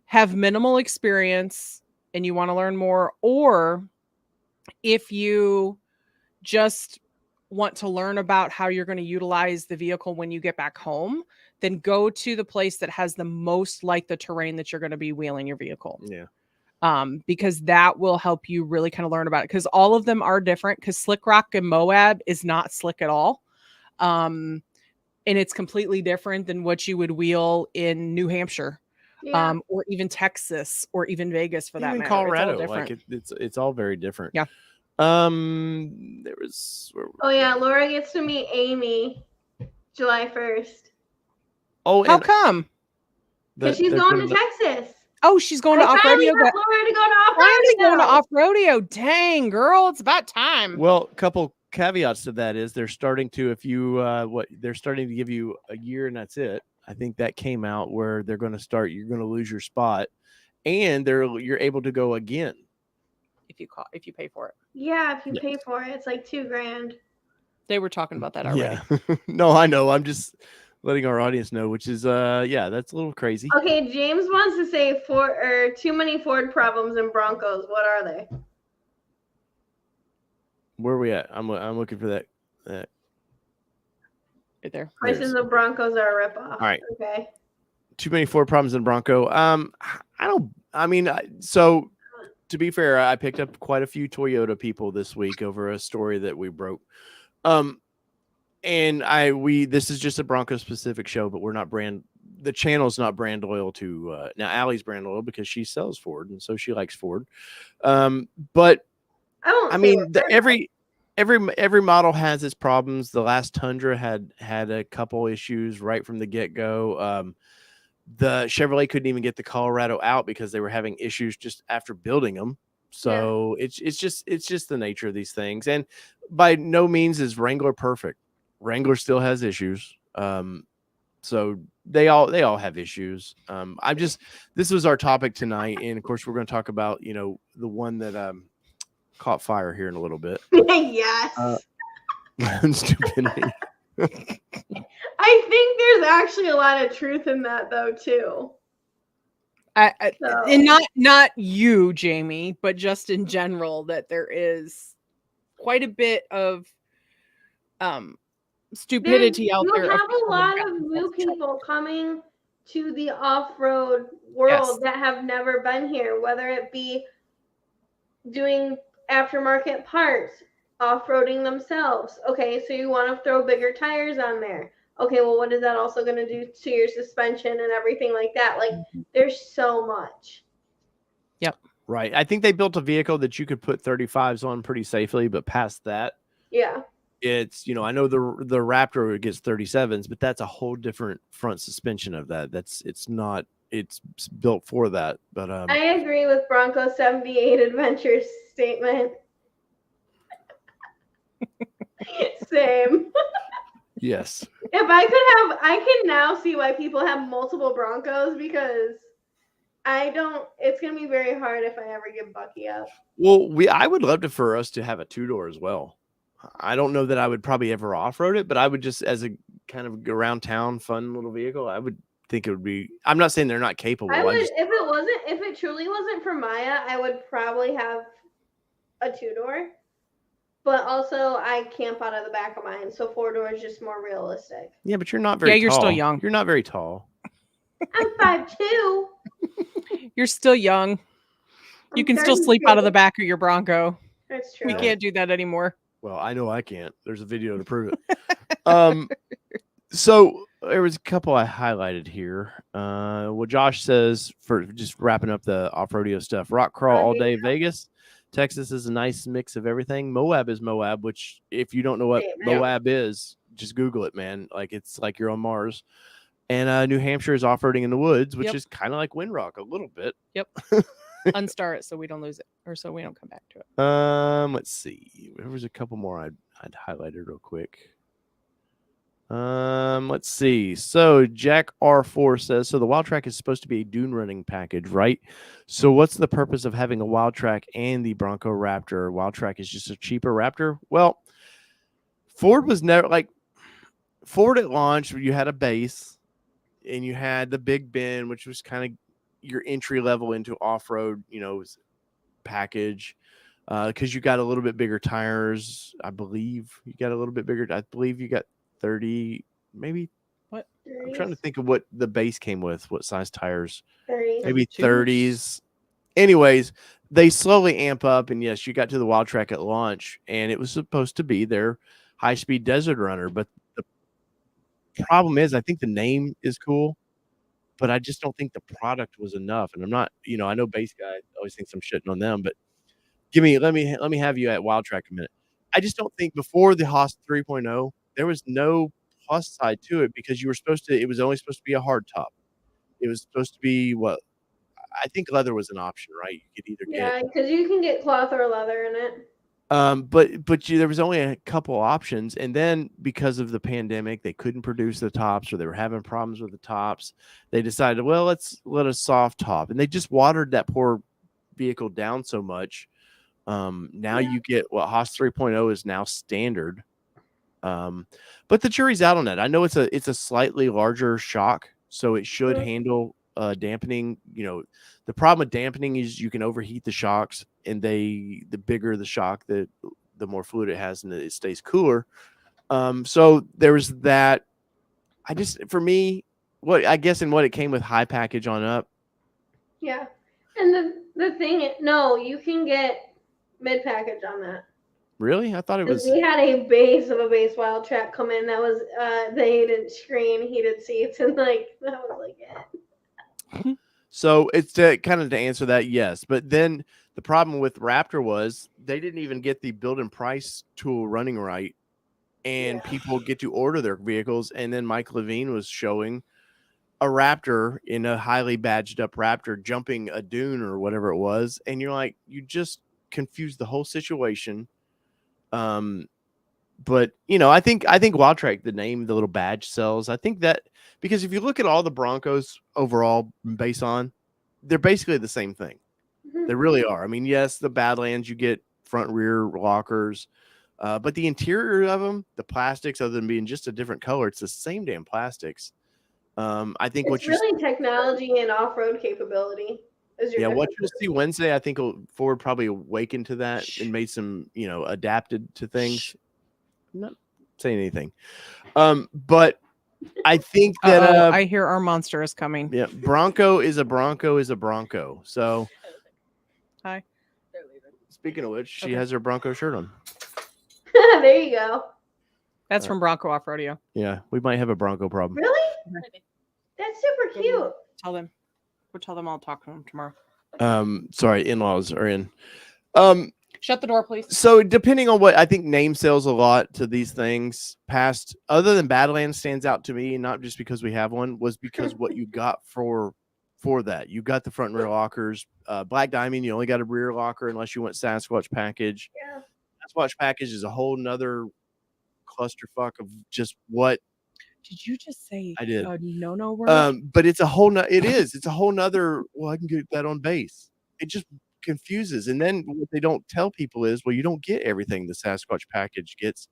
have minimal experience and you want to learn more, or if you just want to learn about how you're going to utilize the vehicle when you get back home, then go to the place that has the most like the terrain that you're going to be wheeling your vehicle. Yeah. Because that will help you really kind of learn about it. Because all of them are different. Because Slick Rock and Moab is not slick at all. And it's completely different than what you would wheel in New Hampshire. Yeah. Or even Texas, or even Vegas for that matter. Colorado. It's all very different. Yeah. There was. Oh yeah, Laura gets to meet Amy July 1st. Oh, how come? Because she's going to Texas. Oh, she's going to off-rodeo. Laura to go to off-rodeo. Going to off-rodeo. Dang, girl, it's about time. Well, a couple caveats to that is they're starting to, if you they're starting to give you a year and that's it. I think that came out where they're going to start. You're going to lose your spot, and you're able to go again if you pay for it. Yeah, if you pay for it, it's like $2,000. They were talking about that already. Yeah. No, I know. I'm just letting our audience know, which is that's a little crazy. Okay, James wants to say too many Ford problems in Broncos. What are they? Where are we at? I'm looking for that. Right there. Prices of Broncos are a ripoff. All right. Okay. Too many Ford problems in Bronco. So to be fair, I picked up quite a few Toyota people this week over a story that we broke. And this is just a Bronco specific show, but we're not the channel's not brand loyal to, now Allie's brand loyal because she sells Ford and so she likes Ford. But every model has its problems. The last Tundra had a couple issues right from the get-go. The Chevrolet couldn't even get the Colorado out because they were having issues just after building them. So it's just the nature of these things. And by no means is Wrangler perfect. Wrangler still has issues. So they all have issues. This was our topic tonight. And of course we're going to talk about, the one that, caught fire here in a little bit. Yes. Stupidity. I think there's actually a lot of truth in that though too. And not you, Jamie, but just in general, that there is quite a bit of stupidity out there. You have a lot of new people coming to the off-road world that have never been here, whether it be doing aftermarket parts, off-roading themselves. Okay, so you want to throw bigger tires on there. Okay, well, what is that also going to do to your suspension and everything like that? Like, there's so much. Yep. Right. I think they built a vehicle that you could put 35s on pretty safely, but past that, yeah, it's, I know the Raptor gets 37s, but that's a whole different front suspension of that. It's built for that. But I agree with Bronco 78 Adventures statement. Same. Yes. If I can now see why people have multiple Broncos, because it's going to be very hard if I ever give Bucky up. Well, I would love for us to have a 2-door as well. I don't know that I would probably ever off-road it, but I would just, as a kind of around town fun little vehicle, I would think it would be. I'm not saying they're not capable. If it truly wasn't for Maya, I would probably have a 2-door. But also, I camp out of the back of mine, so 4-door is just more realistic. Yeah, but you're not very tall. You're still young. You're not very tall. I'm 5'2". You're still young. You can still sleep out of the back of your Bronco. That's true. We can't do that anymore. Well, I know I can't. There's a video to prove it. So there was a couple I highlighted here. What Josh says, for just wrapping up the off-rodeo stuff, rock crawl all day Vegas. Texas is a nice mix of everything. Moab is Moab, which if you don't know what Moab is, just Google it, man. Like, it's like you're on Mars. And New Hampshire is off-roading in the woods, which is kind of like Windrock a little bit. Yep. Unstar it so we don't lose it, or so we don't come back to it. Let's see. There was a couple more I'd highlighted real quick. Let's see. So Jack R4 says, so the Wild Track is supposed to be a dune running package, right? So what's the purpose of having a Wild Track and the Bronco Raptor? Wild Track is just a cheaper Raptor? Well, Ford was never like Ford at launch. You had a base and you had the Big Bend, which was kind of your entry level into off-road, package. Because you got a little bit bigger tires. I believe you got 30, maybe. What? 30s. I'm trying to think of what the base came with, what size tires. 30s. Maybe 30s. Anyways, they slowly amp up, and yes, you got to the Wild Track at launch, and it was supposed to be their high-speed desert runner. But the problem is, I think the name is cool, but I just don't think the product was enough. And I'm not, I know base guy always thinks I'm shitting on them, but let me have you at Wild Track a minute. I just don't think before the Haas 3.0, there was no plus side to it, because it was only supposed to be a hard top. It was supposed to be I think leather was an option, right? You could either get, because you can get cloth or leather in it. But there was only a couple options, and then because of the pandemic, they couldn't produce the tops, or they were having problems with the tops. They decided, well, let's let a soft top, and they just watered that poor vehicle down so much. Now you get what Haas 3.0 is now standard. But the jury's out on that. I know it's a slightly larger shock, so it should handle dampening. The problem with dampening is you can overheat the shocks, and the bigger the shock, the more fluid it has, and it stays cooler. So there was that. For me, what it came with high package on up. Yeah, and the thing, you can get mid package on that. Really? I thought it was. We had a base Wild Track come in that was the heated screen, heated seats, and that was like it. So it's to answer that, yes. But then the problem with Raptor was they didn't even get the build and price tool running right, and people get to order their vehicles. And then Mike Levine was showing a Raptor in a highly badged up Raptor jumping a dune or whatever it was, and you're like, you just confused the whole situation. But I think Wild Track, the name, the little badge sells. I think that because if you look at all the Broncos overall based on, they're basically the same thing. Mm-hmm. They really are. I mean, yes, the Badlands, you get front rear lockers, but the interior of them, the plastics, other than being just a different color, it's the same damn plastics. I think It's really technology and off-road capability. What you'll see Wednesday, I think Ford probably awakened to that and made some, adapted to things. I'm not saying anything. But I think that I hear our monster is coming. Yeah, Bronco is a Bronco is a Bronco. So hi. Speaking of which, she has her Bronco shirt on. There you go. That's from Bronco Off-Rodeo. Yeah, we might have a Bronco problem. Really? That's super cute. Tell them. We'll tell them I'll talk to them tomorrow. Sorry, in-laws are in. Shut the door, please. So depending on what I think name sells a lot to these things past, other than Badlands stands out to me, not just because we have one, was because what you got for that. You got the front and rear lockers. Black Diamond, you only got a rear locker unless you went Sasquatch package. Yeah. Sasquatch package is a whole nother clusterfuck of just what. Did you just say I did? No word? But it's a whole it's a whole nother. Well, I can get that on base. It just confuses. And then what they don't tell people is, well, you don't get everything the Sasquatch package gets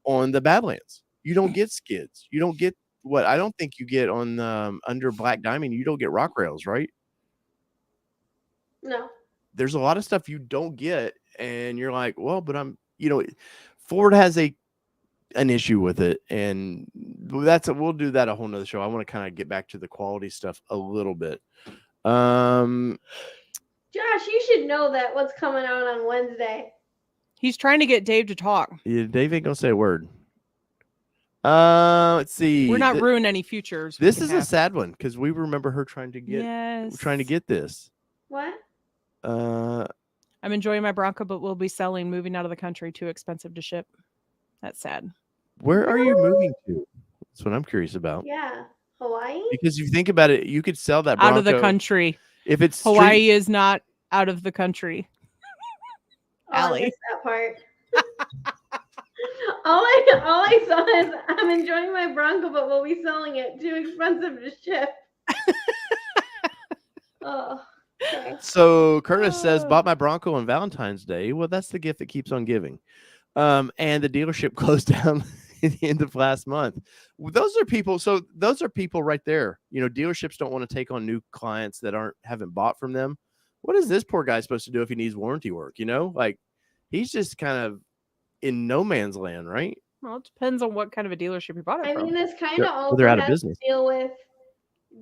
on the Badlands. You don't get skids. You don't get what I don't think you get on under Black Diamond. You don't get rock rails, right? No. There's a lot of stuff you don't get, and you're like, well, but Ford has an issue with it, and we'll do that a whole nother show. I want to kind of get back to the quality stuff a little bit. Josh, you should know that what's coming out on Wednesday. He's trying to get Dave to talk. Yeah, Dave ain't gonna say a word. Let's see. We're not ruining any futures. This is a sad one because we remember her trying to get this. What? I'm enjoying my Bronco, but we'll be selling, moving out of the country. Too expensive to ship. That's sad. Where are you moving to? That's what I'm curious about. Yeah, Hawaii. Because if you think about it, you could sell that Bronco out of the country. If it's Hawaii is not out of the country. Allie, I missed that part. all I saw is I'm enjoying my Bronco, but we'll be selling it. Too expensive to ship. Oh. Okay. So Curtis says, bought my Bronco on Valentine's Day. Well, that's the gift that keeps on giving. And the dealership closed down at the end of last month. Those are people. So those are people right there. Dealerships don't want to take on new clients that haven't bought from them. What is this poor guy supposed to do if he needs warranty work? Like he's just kind of in no man's land, right? Well, it depends on what kind of a dealership you bought it from. I mean, this kind of also they're out of has business. to deal with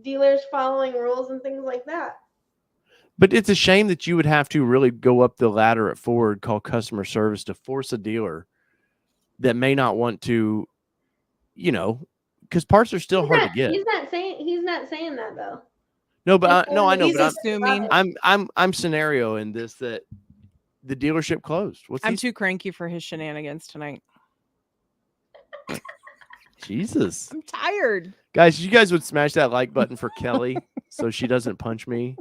dealers following rules and things like that. But it's a shame that you would have to really go up the ladder at Ford, call customer service to force a dealer that may not want to, because parts are still hard to get. He's not saying that though. No, but I know. He's but assuming. I'm scenario in this that the dealership closed. I'm too cranky for his shenanigans tonight. Jesus, I'm tired, guys. You guys would smash that like button for Kelly so she doesn't punch me.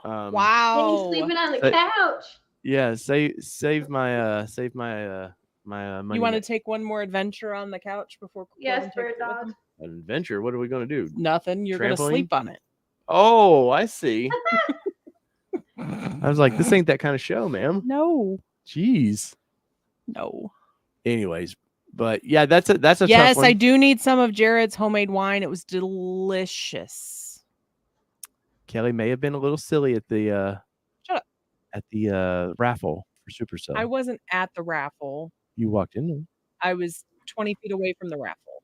Wow. And he's sleeping on the couch. Yeah, save my money. You want to take one more adventure on the couch before? Yes, bird dog. An adventure? What are we going to do? Nothing. You're going to sleep on it. Oh, I see. I was like, this ain't that kind of show, ma'am. No. Jeez. No. Anyways, but yeah, that's a yes, tough one. I do need some of Jared's homemade wine. It was delicious. Kelly may have been a little silly at the Shut up. At the raffle for Supercell. I wasn't at the raffle. You walked in there. I was 20 feet away from the raffle.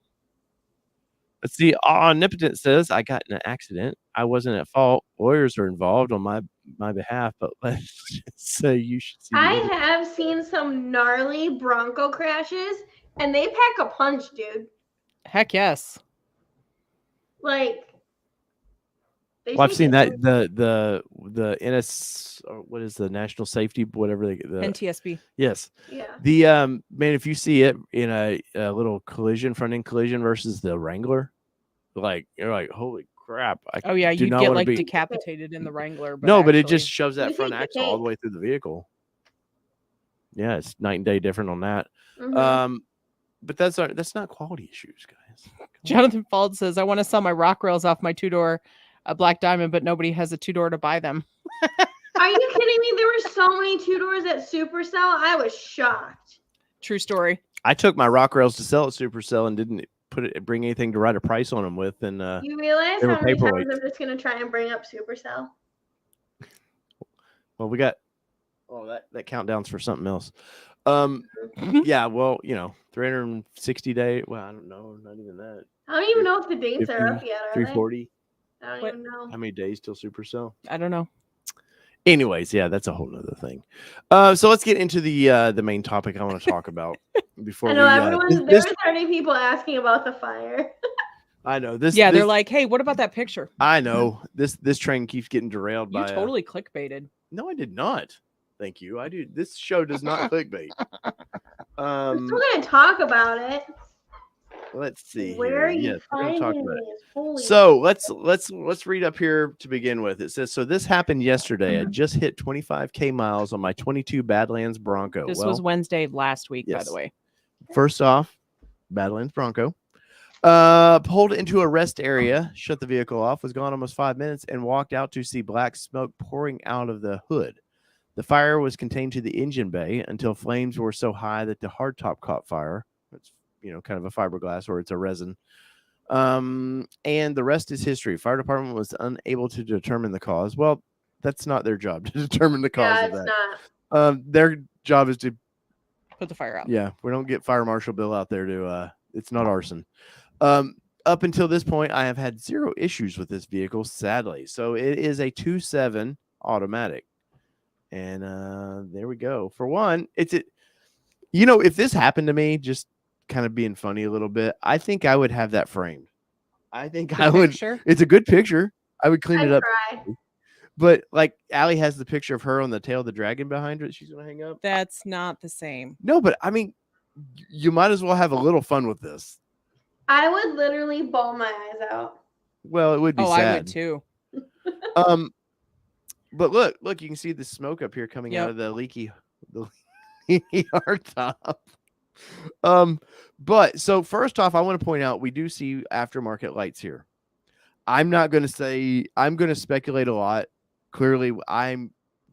Let's see. Omnipotent says, I got in an accident. I wasn't at fault. Lawyers are involved on my behalf, but let's just say you should see. I have seen some gnarly Bronco crashes, and they pack a punch, dude. Heck yes. Like. Well, I've seen that the NS, or what is the National Safety, whatever the NTSB. Yes. Yeah. The man, if you see it in a little front end collision versus the Wrangler, you're like, holy crap! Oh yeah, you get like decapitated in the Wrangler. But no, but it just shoves that front axle all the way through the vehicle. Yeah, it's night and day different on that. Mm-hmm. But that's not quality issues, guys. Jonathan Fald says, I want to sell my rock rails off my 2-door. A Black Diamond, but nobody has a 2-door to buy them. Are you kidding me? There were so many 2-doors at Supercell. I was shocked. True story. I took my rock rails to sell at Supercell and didn't bring anything to write a price on them with, and You realize they were how many times paperweights. I'm just gonna try and bring up Supercell? Well, we got that countdown's for something else. Mm-hmm. Yeah, well, 360 day. Well, I don't know, not even that. I don't even know if the dates are 50, up yet. Are 340. they? I don't What? even know. How many days till Supercell? I don't know. Anyways, yeah, that's a whole nother thing. So let's get into the main topic I want to talk about before I know we. there were 30 people asking about the fire. I know this. Yeah, they're like, hey, what about that picture? I know this train keeps getting derailed You by. totally clickbaited. No, I did not. Thank you. I do. This show does not clickbait. We're still gonna talk about it. Let's see. Where are you Yes, we're gonna talk finding about it. these? Holy So let's read up here to begin with. It says, so this happened yesterday. I just hit 25K miles on my 22 Badlands Bronco. This was Wednesday last week, by yes. the way. First off, Badlands Bronco. Pulled into a rest area, shut the vehicle off, was gone almost 5 minutes, and walked out to see black smoke pouring out of the hood. The fire was contained to the engine bay until flames were so high that the hardtop caught fire. It's kind of a fiberglass, or it's a resin. And the rest is history. Fire department was unable to determine the cause. Well, that's not their job to determine the cause of that. not. Their job is to put the fire out. Yeah, we don't get Fire Marshal Bill out there to. It's not arson. Up until this point, I have had zero issues with this vehicle, sadly. So it is a 2.7 automatic, and there we go. For one, if this happened to me, just kind of being funny a little bit, I think I would have that framed. I think I would. It's a good picture. I would clean it up. Try. But like Allie has the picture of her on the tail of the dragon behind her that she's gonna hang up. That's not the same. No, but I mean, you might as well have a little fun with this. I would literally bawl my eyes out. Well, it would be sad. I would too. But look, you can see the smoke up here coming out of the leaky hardtop. But so first off, I want to point out we do see aftermarket lights here. I'm not going to say, I'm going to speculate a lot. Clearly, I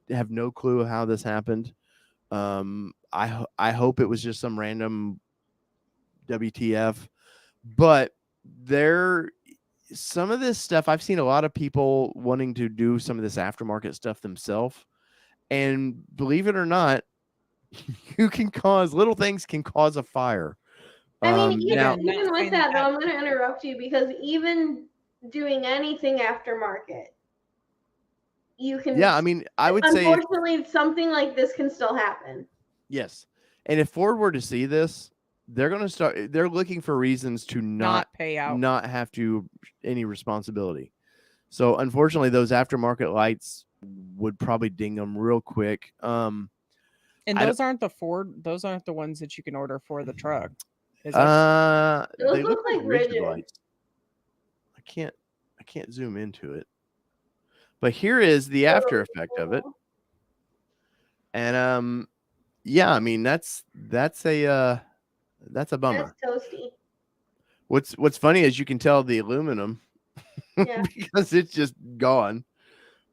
have no clue how this happened. I hope it was just some random WTF, but some of this stuff, I've seen a lot of people wanting to do some of this aftermarket stuff themselves. And believe it or not, little things can cause a fire. I mean, even with that, though, I'm going to interrupt you because even doing anything aftermarket, you can. Yeah, I mean, I would say. Unfortunately, something like this can still happen. Yes. And if Ford were to see this, they're going to start. They're looking for reasons to not pay out, not have to any responsibility. So unfortunately, those aftermarket lights would probably ding them real quick. And those aren't the Ford. Those aren't the ones that you can order for the truck. Those they look like rigid lights. I can't zoom into it. But here is the after effect of it. And yeah, I mean that's a bummer. That's toasty. What's funny is you can tell the aluminum because it's just gone.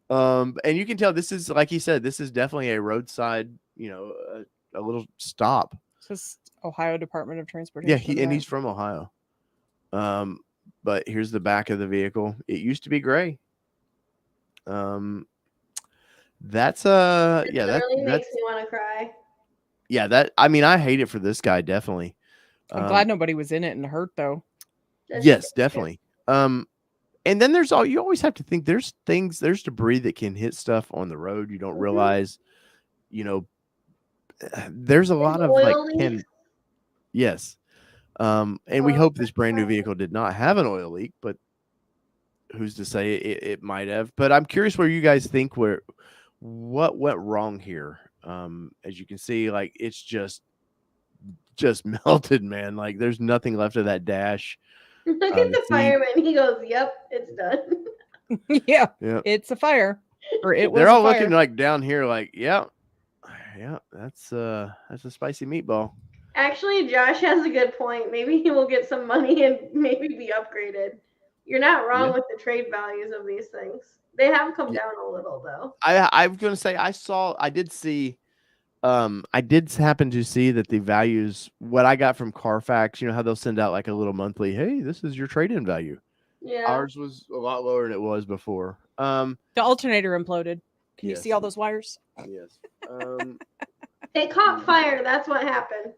And you can tell this is, like he said, this is definitely a roadside, a little stop. This is Ohio Department of Transportation. Yeah, he's from Ohio. But here's the back of the vehicle. It used to be gray. That's that really makes me want to cry. Yeah, I hate it for this guy, definitely. I'm glad nobody was in it and hurt though. Yes, definitely. And then you always have to think there's debris that can hit stuff on the road you don't realize. There's a lot of yes. And we hope this brand new vehicle did not have an oil leak, but who's to say it might have. But I'm curious where you guys think what went wrong here. As you can see, like it's just melted, man. Like there's nothing left of that dash. Look at the fireman. He goes, "Yep, it's done." yeah, it's a fire. Or it was. They're all looking like down here, like, yeah, that's a spicy meatball. Actually, Josh has a good point. Maybe he will get some money and maybe be upgraded. You're not wrong with the trade values of these things. They have come down a little, though. I was going to say, I did see I did happen to see that the values, what I got from Carfax, you know how they'll send out like a little monthly, hey, this is your trade-in value. Yeah. Ours was a lot lower than it was before. The alternator imploded. Can you Yes. see all those wires? Yes. It caught fire. That's what happened.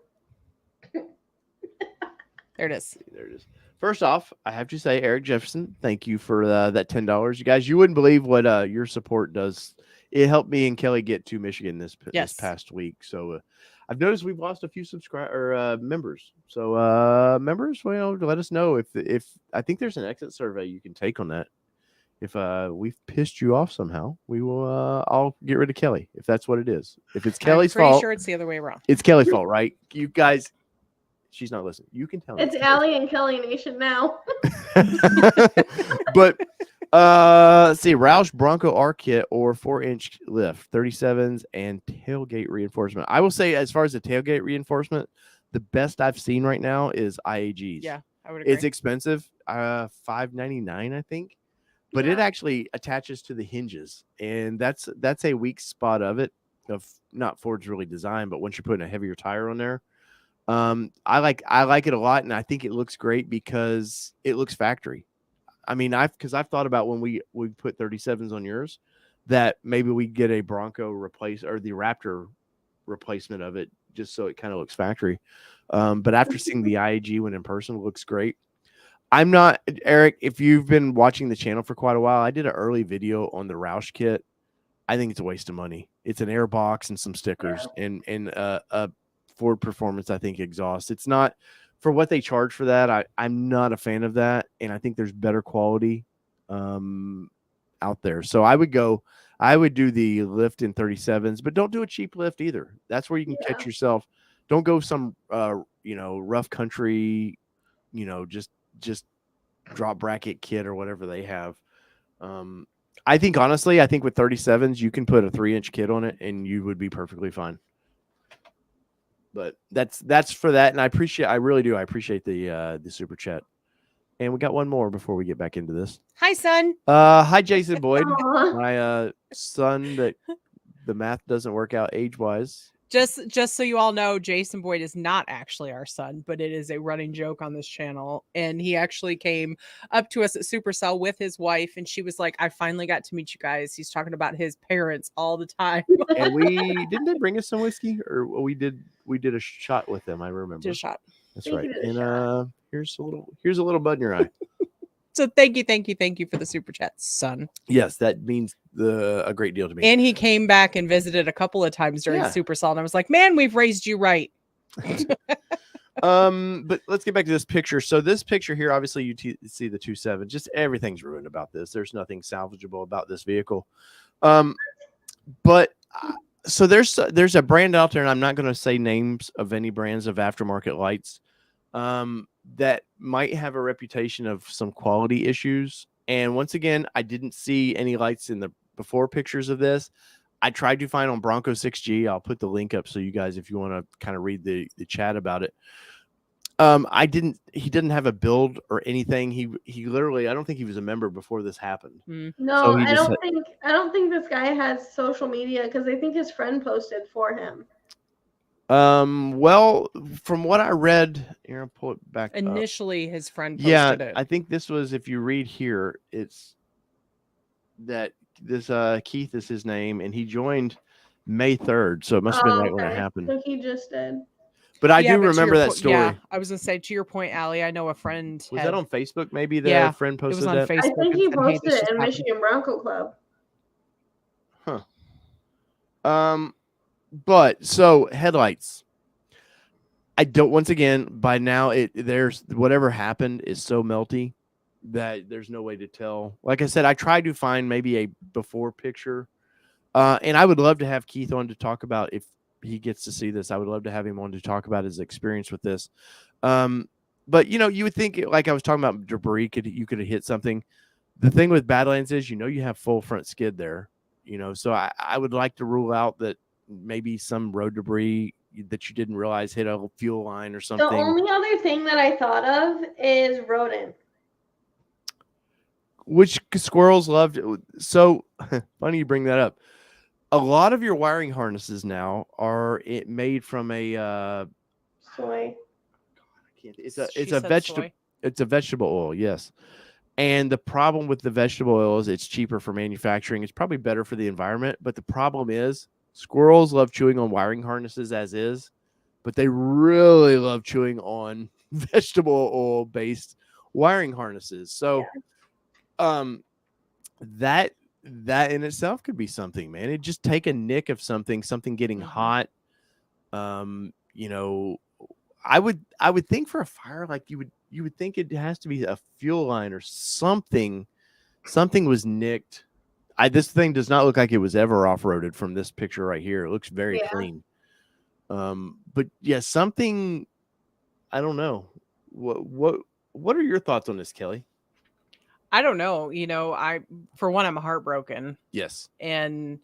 There it is. There it is. First off, I have to say, Eric Jefferson, thank you for that $10. You guys, you wouldn't believe what your support does. It helped me and Kelly get to Michigan this past week. So I've noticed we've lost a few members. So members, well, let us know if I think there's an exit survey you can take on that. If we've pissed you off somehow, we will. I'll get rid of Kelly if that's what it is. If it's Kelly's fault, I'm pretty sure it's the other way around. It's Kelly's fault, right? You guys. She's not listening. You can tell. It's Allie and Kelly Nation now. But let's see, Roush Bronco R kit or 4-inch lift, 37s and tailgate reinforcement. I will say, as far as the tailgate reinforcement, the best I've seen right now is IAGs. Yeah, I would agree. It's expensive, $599, I think, but it actually attaches to the hinges, and that's a weak spot of it. Of not Ford's really designed, but once you're putting a heavier tire on there. I like it a lot, and I think it looks great because it looks factory. I mean, I've thought about when we put 37s on yours, that maybe we get a Bronco replace or the Raptor replacement of it, just so it kind of looks factory. But after seeing the IAG one in person, it looks great. I'm not, Eric, if you've been watching the channel for quite a while, I did an early video on the Roush kit. I think it's a waste of money. It's an air box and some stickers and a Ford Performance, I think, exhaust. It's not for what they charge for that. I'm not a fan of that, and I think there's better quality out there. So I would do the lift in 37s, but don't do a cheap lift either. That's where you can catch yourself. Don't go some rough country, just drop bracket kit or whatever they have. I think honestly, with 37s you can put a 3-inch kit on it and you would be perfectly fine. But that's for that, and I really do. I appreciate the super chat. And we got one more before we get back into this. Hi, son. Hi, Jason Boyd. My son that the math doesn't work out age-wise. Just so you all know, Jason Boyd is not actually our son, but it is a running joke on this channel. And he actually came up to us at Supercell with his wife, and she was like, I finally got to meet you guys. He's talking about his parents all the time. And didn't they bring us some whiskey? Or we did a shot with them, I remember. Did a shot. That's right. And here's a little bud in your eye. So thank you for the super chat, son. Yes, that means a great deal to me. And he came back and visited a couple of times during Supercell, and I was like, man, we've raised you right. But let's get back to this picture. So this picture here, obviously you see the 2.7. Just everything's ruined about this. There's nothing salvageable about this vehicle. But so there's a brand out there, and I'm not going to say names of any brands of aftermarket lights. That might have a reputation of some quality issues. And once again, I didn't see any lights in the before pictures of this. I tried to find on Bronco 6G. I'll put the link up so you guys, if you want to kind of read the chat about it. He didn't have a build or anything. He literally, I don't think he was a member before this happened. No, so I don't think this guy has social media, because I think his friend posted for him. Well, from what I read, here, I'll pull it back initially up. His friend posted it. I think this was, if you read here, it's that this Keith is his name, and he joined May 3rd, so it must have been right when it happened. So he just did. But I do remember that story. Yeah, I was gonna say, to your point, Allie, I know a friend. Was that on Facebook? Maybe the friend posted it was on Facebook. I think he posted it in Michigan Bronco Club. Huh. But so headlights. Once again, by now there's whatever happened is so melty that there's no way to tell. Like I said, I tried to find maybe a before picture. And I would love to have Keith on to talk about, if he gets to see this, I would love to have him on to talk about his experience with this. But you would think, like I was talking about debris, you could have hit something. The thing with Badlands is, you have full front skid there, so I would like to rule out that maybe some road debris that you didn't realize hit a fuel line or something. The only other thing that I thought of is rodent. Which squirrels loved. So funny you bring that up. a lot of your wiring harnesses now are made from a Soy. it's She a said vegetable soy. it's a vegetable oil, yes. And the problem with the vegetable oil is it's cheaper for manufacturing. It's probably better for the environment, but the problem is squirrels love chewing on wiring harnesses as is, but they really love chewing on vegetable oil based wiring harnesses. So that in itself could be something, man. It just take a nick of something getting hot. You know, I would think for a fire, like you would think it has to be a fuel line or something. Something was nicked. This thing does not look like it was ever off-roaded from this picture right here. It looks very clean. But yeah, something, I don't know. What are your thoughts on this, Kelly? I don't know. You know, for one, I'm heartbroken. Yes. And,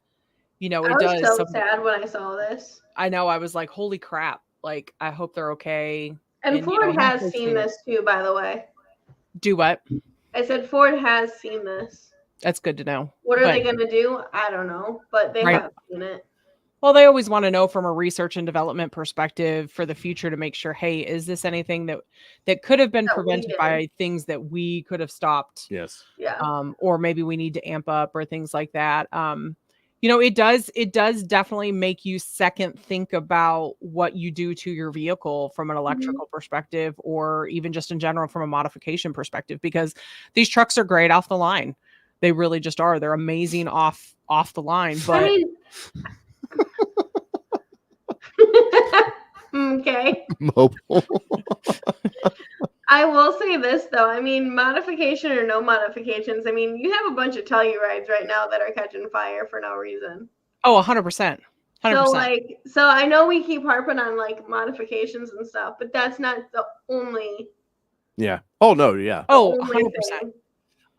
you know, I it was does. so sad when I saw this. I know. I was like, holy crap. Like, I hope they're okay. And Ford you know, has seen this too, by the way. Do what? I said Ford has seen this. That's good to know. What are they going to do? I don't know, but they have seen it. Well, they always want to know from a research and development perspective for the future to make sure, hey, is this anything that could have been prevented by things that we could have stopped? Yes. Yeah. Or maybe we need to amp up or things like that. You know, it does definitely make you second think about what you do to your vehicle from an electrical perspective, or even just in general from a modification perspective, because these trucks are great off the line. They really just are. They're amazing off the line. But I mean, okay. Mobile. I will say this though. I mean, modification or no modifications. I mean, you have a bunch of Tellurides right now that are catching fire for no reason. Oh, 100%. 100%. So I know we keep harping on like modifications and stuff, but that's not the only. Yeah. Oh no. Yeah. Oh, 100%.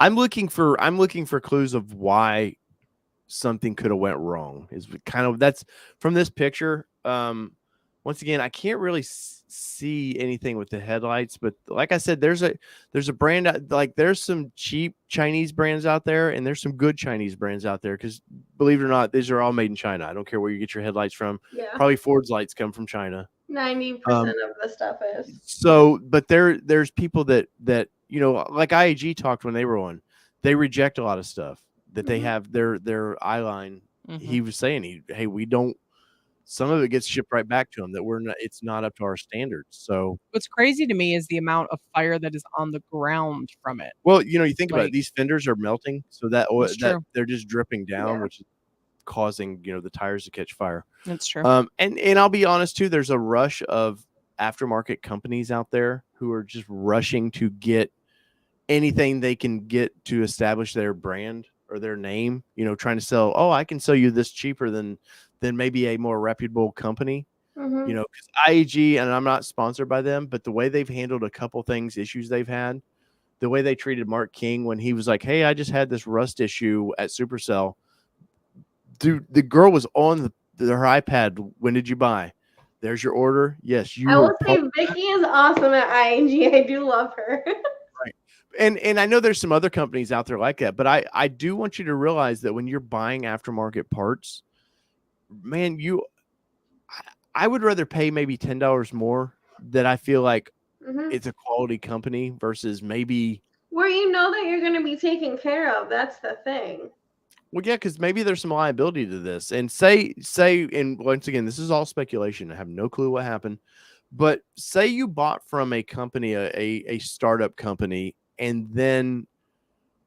I'm looking for clues of why something could have went wrong. Is kind of that's from this picture. Once again, I can't really see anything with the headlights, but like I said, there's a brand, like there's some cheap Chinese brands out there, and there's some good Chinese brands out there. Because believe it or not, these are all made in China. I don't care where you get your headlights from. Yeah. Probably Ford's lights come from China. 90% of the stuff is. So, but there's people that you know, like IAG talked when they were on, they reject a lot of stuff that they have their eye line. He was saying hey, we don't. Some of it gets shipped right back to them that it's not up to our standards. So what's crazy to me is the amount of fire that is on the ground from it. Well, you know, you think about it, these fenders are melting, so that they're just dripping down, which is causing, you know, the tires to catch fire. That's true. And I'll be honest too, there's a rush of aftermarket companies out there who are just rushing to get anything they can get to establish their brand or their name, you know, trying to sell, I can sell you this cheaper than maybe a more reputable company, you know, because IAG, and I'm not sponsored by them, but the way they've handled a couple issues they've had, the way they treated Mark King when he was like, hey, I just had this rust issue at Supercell. Dude, the girl was on her iPad. When did you buy? There's your order. Yes, you. I will say Vicky is awesome at ING. I do love her. Right. And I know there's some other companies out there like that, but I do want you to realize that when you're buying aftermarket parts, man, I would rather pay maybe $10 more that I feel like it's a quality company versus maybe where you know that you're going to be taken care of. That's the thing. Well, yeah, because maybe there's some liability to this. And say, and once again, this is all speculation. I have no clue what happened. But say you bought from a company, a startup company, and then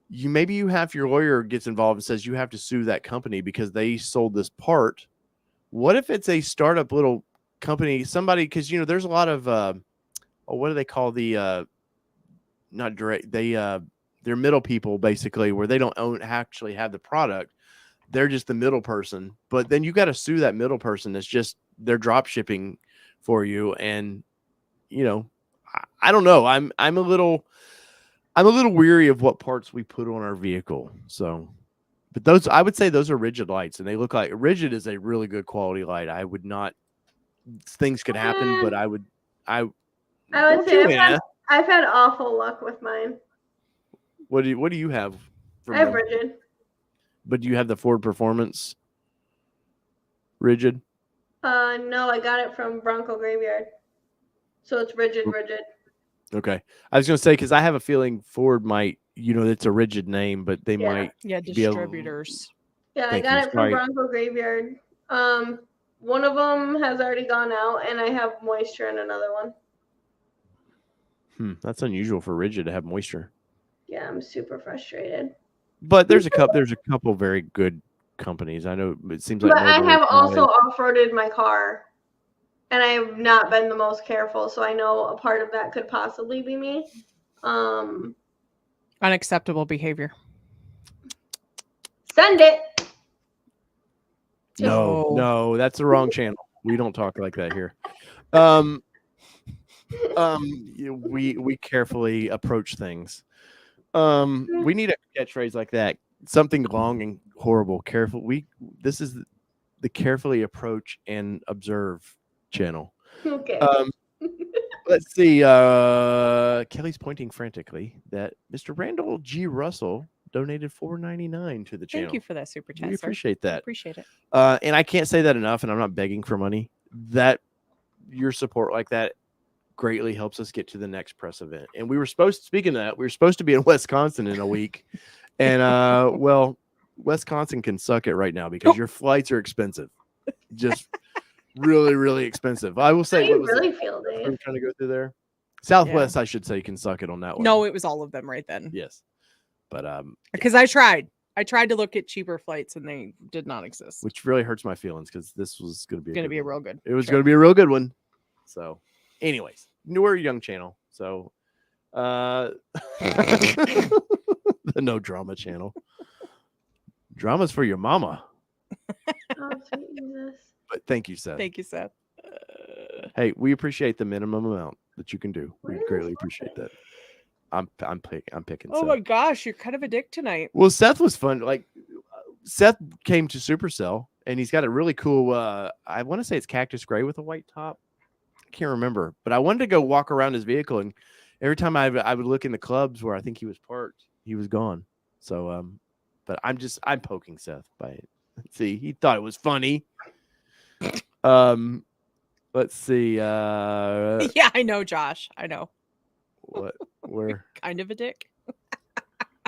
you have your lawyer gets involved and says you have to sue that company because they sold this part. What if it's a startup little company, somebody, because, you know, there's a lot of, what do they call the, not direct, they're middle people, basically, where they don't actually have the product. They're just the middle person. But then you got to sue that middle person. It's just they're drop shipping for you. And, you know, I don't know. I'm a little weary of what parts we put on our vehicle. So, but I would say those are Rigid lights, and they look like Rigid is a really good quality light. I would not, things could happen, but I would say I've had awful luck with mine. What do you have? I have Rigid. But do you have the Ford Performance? Rigid? No, I got it from Bronco Graveyard. So it's rigid. Okay. I was going to say, because I have a feeling Ford might, it's a rigid name, but they might. Yeah, distributors. Yeah, I got it from Bronco Graveyard. One of them has already gone out, and I have moisture in another one. That's unusual for rigid to have moisture. Yeah, I'm super frustrated. But there's a couple very good companies. I know it seems like. But I have also off-roaded my car, and I have not been the most careful, so I know a part of that could possibly be me. Unacceptable behavior. Send it. No, that's the wrong channel. We don't talk like that here. We carefully approach things. We need a catchphrase like that. Something long and horrible. Careful. This is the carefully approach and observe channel. Okay. Let's see. Kelly's pointing frantically that Mr. Randall G. Russell donated $4.99 to the channel. Thank you for that super chat. We appreciate that. Appreciate it. And I can't say that enough, and I'm not begging for money. That your support like that greatly helps us get to the next press event. And speaking of that, we were supposed to be in Wisconsin in a week. And well, Wisconsin can suck it right now because your flights are expensive. Just really, really expensive. I will say, how do you really feel, Dave? I'm trying to go through there. Southwest, I should say, can suck it on that one. No, it was all of them right then. Yes. But because I tried to look at cheaper flights and they did not exist, which really hurts my feelings because this was going to be a real good. It was going to be a real good one. So, anyways, newer young channel. So, the no drama channel. Drama's for your mama. Oh, sweet Jesus. But thank you, Seth. Thank you, Seth. Hey, we appreciate the minimum amount that you can do. We greatly appreciate that. I'm picking. Oh Seth. my gosh, you're kind of a dick tonight. Well, Seth was fun. Like Seth came to Supercell and he's got a really cool. I want to say it's cactus gray with a white top. I can't remember, but I wanted to go walk around his vehicle, and every time I would look in the clubs where I think he was parked, he was gone. So, but I'm poking Seth by it. Let's see, he thought it was funny. Let's see. Yeah, I know, Josh. I know. What? Where? Kind of a dick.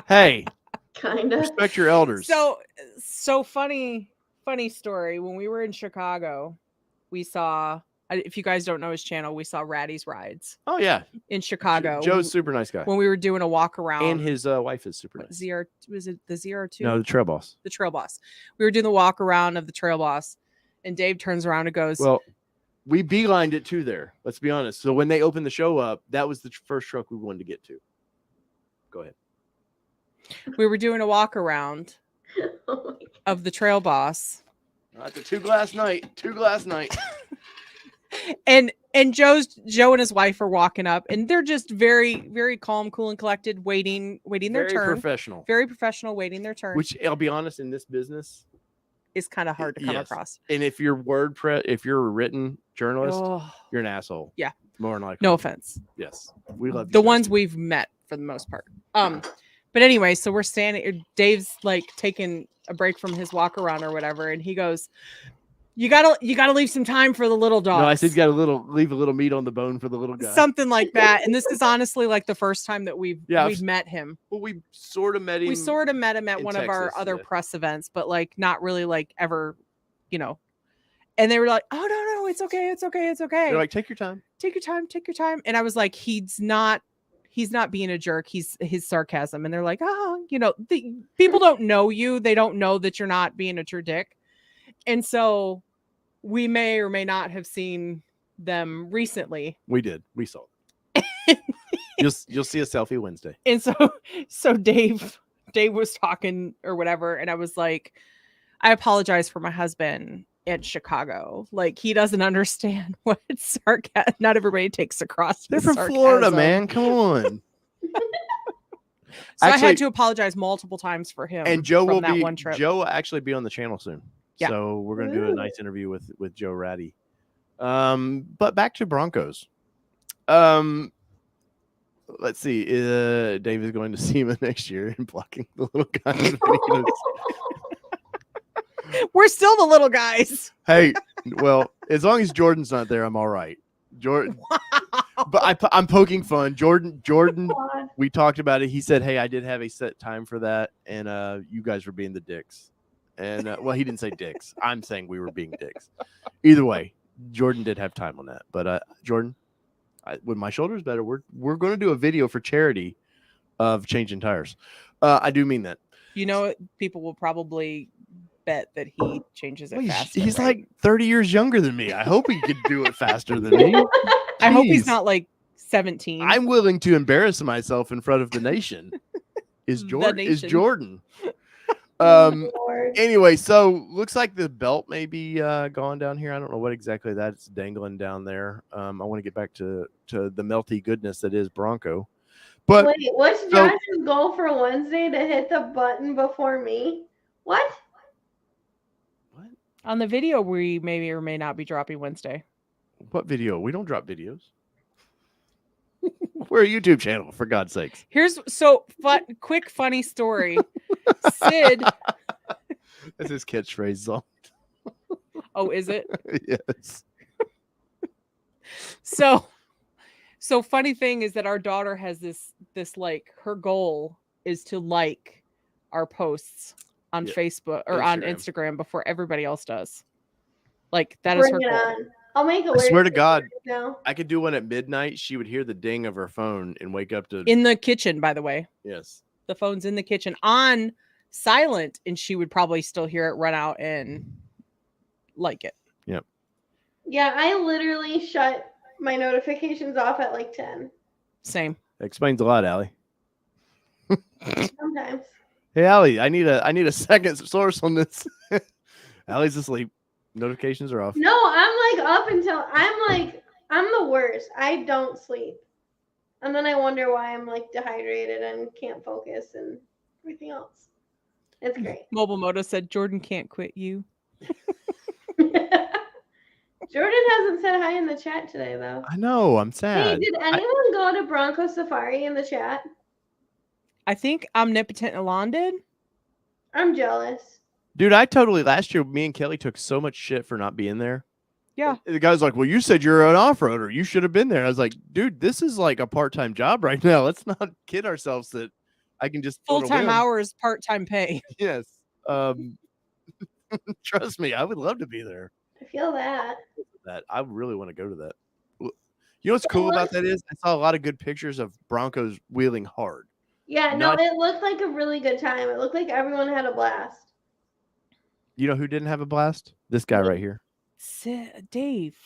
Hey, kind of. Respect your elders. So funny story. When we were in Chicago, we saw. If you guys don't know his channel, we saw Ratty's Rides. Oh yeah, in Chicago. Joe's super nice guy. When we were doing a walk around, and his wife is super nice. Was it the ZR2? No, the Trail Boss. The Trail Boss. We were doing the walk around of the Trail Boss, and Dave turns around and goes, "Well, we beelined it to there. Let's be honest. So when they opened the show up, that was the first truck we wanted to get to." Go ahead. We were doing a walk around of the Trail Boss. It's a two glass night. And Joe and his wife are walking up, and they're just very, very calm, cool, and collected, waiting their turn. Very professional, waiting their turn. Which I'll be honest, in this business, is kind of hard to come across. And if you're if you're a written journalist, you're an asshole. Yeah, more than likely. No offense. Yes, we love you the ones we've met for the most part. But anyway, so we're standing. Dave's like taking a break from his walk around or whatever, and he goes, You gotta leave some time for the little dogs. No, I said you gotta leave a little meat on the bone for the little guy. Something like that. And this is honestly like the first time that we've met him. Well, we sort of met him. We sort of met him at one of our other press events, but like not really like ever, And they were like, "Oh no, it's okay. They're like, take your time. Take your time. And I was like, he's not being a jerk. He's his sarcasm. And they're like, people don't know you. They don't know that you're not being a true dick. And so we may or may not have seen them recently. We did. We saw them. You'll see a selfie Wednesday. And so Dave was talking or whatever. And I was like, I apologize for my husband in Chicago. Like, he doesn't understand what sarcasm. Not everybody takes across. They're from sarcasm. Florida, man. Come on. So actually, I had to apologize multiple times for him. And Joe will actually be on the channel soon. Yeah. So we're going to do a nice interview with Joe Ratty. But back to Broncos. Let's see. Dave is going to SEMA next year and blocking the little guys. We're still the little guys. Hey, well, as long as Jordan's not there, I'm all right. Jordan, but I'm poking fun. Jordan, God. we talked about it. He said, "Hey, I did have a set time for that, and you guys were being the dicks." And well, he didn't say dicks. I'm saying we were being dicks. Either way, Jordan did have time on that. But Jordan, when my shoulder's better, we're going to do a video for charity of changing tires. I do mean that. You know, people will probably bet that he changes it faster. He's right? like 30 years younger than me. I hope he could do it faster than me. I hope he's Jeez. not like 17. I'm willing to embarrass myself in front of the nation. Is Jordan? Lord. Anyway, so looks like the belt may be gone down here. I don't know what exactly that's dangling down there. I want to get back to the melty goodness that is Bronco. But Wait, what's Josh's goal for Wednesday to hit the button before me? What? On the video, we may or may not be dropping Wednesday. What video? We don't drop videos. We're a YouTube channel, for God's sakes. Here's quick funny story. Sid. That's his catchphrase song. Oh, is it? Yes. So funny thing is that our daughter has this like her goal is to like our posts on Facebook or on Instagram before everybody else does. Like that is her goal. On. I'll make a I swear to God, now. I could do one at midnight. She would hear the ding of her phone and wake up to in the kitchen, by the way. Yes. The phone's in the kitchen on silent, and she would probably still hear it run out and like it. Yep. Yeah, I literally shut my notifications off at like 10. Same. Explains a lot, Allie. Sometimes. Hey, Allie, I need a second source on this. Allie's asleep. Notifications are off. No, I'm like up until I'm the worst. I don't sleep. And then I wonder why I'm like dehydrated and can't focus and everything else. It's great. Mobile Moto said Jordan can't quit you. Jordan hasn't said hi in the chat today though. I know, I'm sad. Hey, did anyone go to Bronco Safari in the chat? I think Omnipotent Elon did. I'm jealous. Dude, last year, me and Kelly took so much shit for not being there. Yeah. The guy's like, well, you said you're an off-roader. You should have been there. I was like, dude, this is like a part-time job right now. Let's not kid ourselves that I can just full-time hours, part-time pay. Yes. Trust me, I would love to be there. I feel that. I really want to go to that. You know what's cool about that is I saw a lot of good pictures of Broncos wheeling hard. Yeah, no, it looked like a really good time. It looked like everyone had a blast. You know who didn't have a blast? This guy right here. Dave.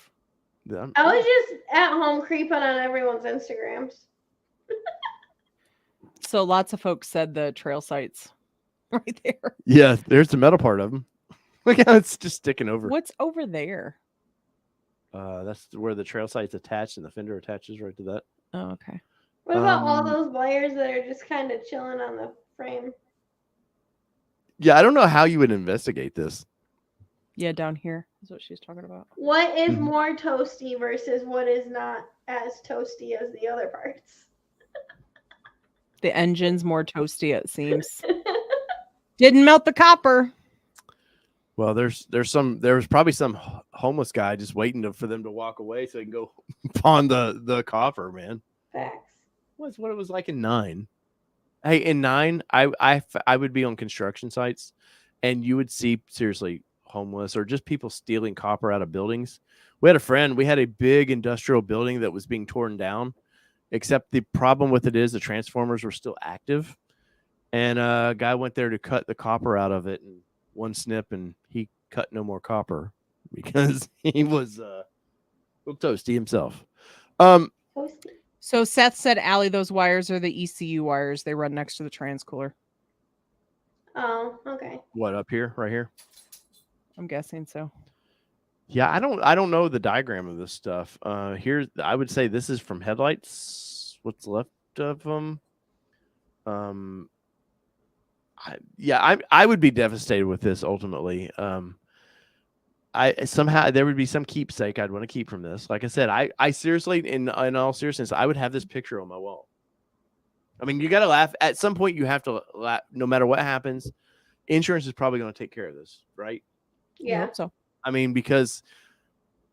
I was just at home creeping on everyone's Instagrams. So lots of folks said the trail sites right there. Yeah, there's the metal part of them. Look how it's just sticking over. What's over there? That's where the trail sight's attached and the fender attaches right to that. Oh, okay. What about all those wires that are just kind of chilling on the frame? Yeah, I don't know how you would investigate this. Yeah, down here is what she's talking about. What is more toasty versus what is not as toasty as the other parts? The engine's more toasty, it seems. Didn't melt the copper. Well, there's probably some homeless guy just waiting for them to walk away so he can go pawn the copper, man. Facts. What's what it was like in 9. Hey, in 9, I would be on construction sites, and you would see seriously homeless or just people stealing copper out of buildings. We had a friend. We had a big industrial building that was being torn down, except the problem with it is the transformers were still active, and a guy went there to cut the copper out of it, and one snip, and he cut no more copper because he was a little toasty himself. Toasty. So Seth said, Allie, those wires are the ECU wires. They run next to the transcooler. Oh, okay. What, up here, right here? I'm guessing so. Yeah, I don't know the diagram of this stuff. Here, I would say this is from headlights. What's left of them? I would be devastated with this ultimately. I somehow there would be some keepsake I'd want to keep from this. Like I said, I seriously, in all seriousness, I would have this picture on my wall. I mean, you got to laugh. At some point, you have to laugh. No matter what happens, insurance is probably going to take care of this, right? I Yeah. hope so. I mean, because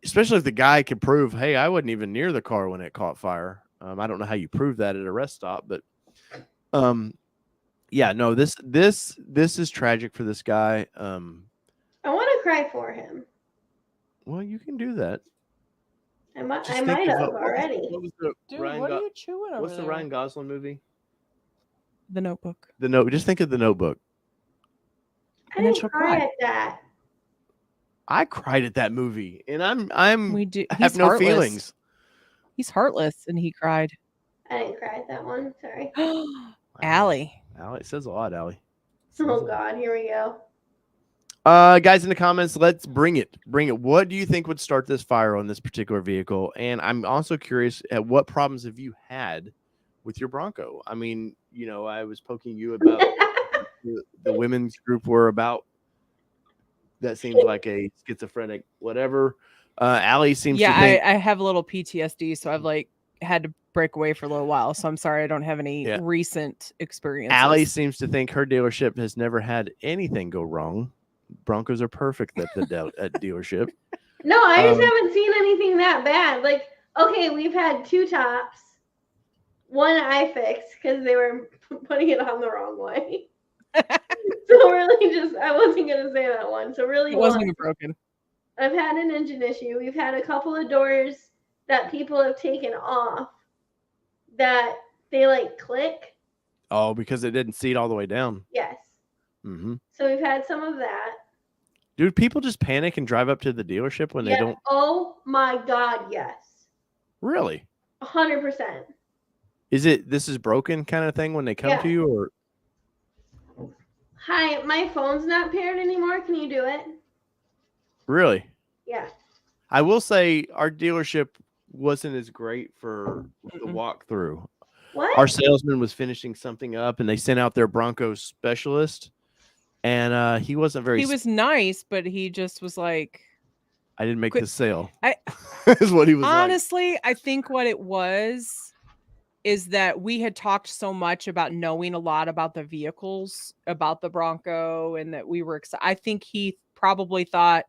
especially if the guy could prove, hey, I wasn't even near the car when it caught fire. I don't know how you prove that at a rest stop, but yeah, no, this is tragic for this guy. I want to cry for him. Well, you can do that. I might Just think have of already. what was the Dude, Ryan what are you chewing over what's the there? Ryan Gosling movie? The Notebook. The Note. Just think of The Notebook. I And then didn't she'll cry cry. at that. I cried at that movie, and I'm We do. I He's have no heartless. feelings. He's heartless, and he cried. I didn't cry at that one. Sorry. Allie. Allie, it says a lot, Allie. Oh God, here we go. Guys in the comments, let's bring it. What do you think would start this fire on this particular vehicle? And I'm also curious at what problems have you had with your Bronco? I mean, I was poking you about the women's group were about. That seems like a schizophrenic whatever. Allie seems to think. I have a little PTSD, so I've had to break away for a little while. So I'm sorry I don't have any recent experiences. Allie seems to think her dealership has never had anything go wrong. Broncos are perfect at the at dealership. No, I just haven't seen anything that bad. Like, okay, we've had 2 tops. One I fixed because they were putting it on the wrong way. So really I wasn't going to say that one. So really it wasn't even broken. I've had an engine issue. We've had a couple of doors that people have taken off that they click. Oh, because it didn't seat all the way down. Yes. Mm-hmm. So we've had some of that. Dude, people just panic and drive up to the dealership when they don't. Oh my God, yes. Really? 100%. This is broken kind of thing when they come to you, or? Hi, my phone's not paired anymore. Can you do it? Really? Yeah. I will say our dealership wasn't as great for the walkthrough. What? Our salesman was finishing something up, and they sent out their Bronco specialist, and he wasn't very. He was nice, but he just was like, "I didn't make the sale." Is what he was. Honestly, I think what it was is that we had talked so much about knowing a lot about the vehicles, about the Bronco, and that we were excited. I think he probably thought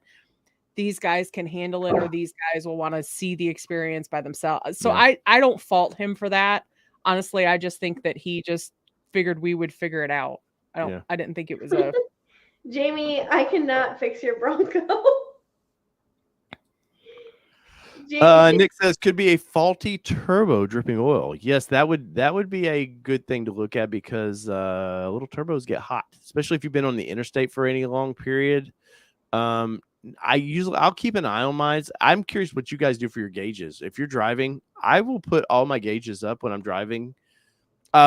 these guys can handle it, or these guys will want to see the experience by themselves. So I don't fault him for that. Honestly, I just think that he just figured we would figure it out. I didn't think it was a Jamie, I cannot fix your Bronco. Nick says could be a faulty turbo dripping oil. Yes, that would be a good thing to look at because little turbos get hot, especially if you've been on the interstate for any long period. I'll keep an eye on mine. I'm curious what you guys do for your gauges. If you're driving, I will put all my gauges up when I'm driving.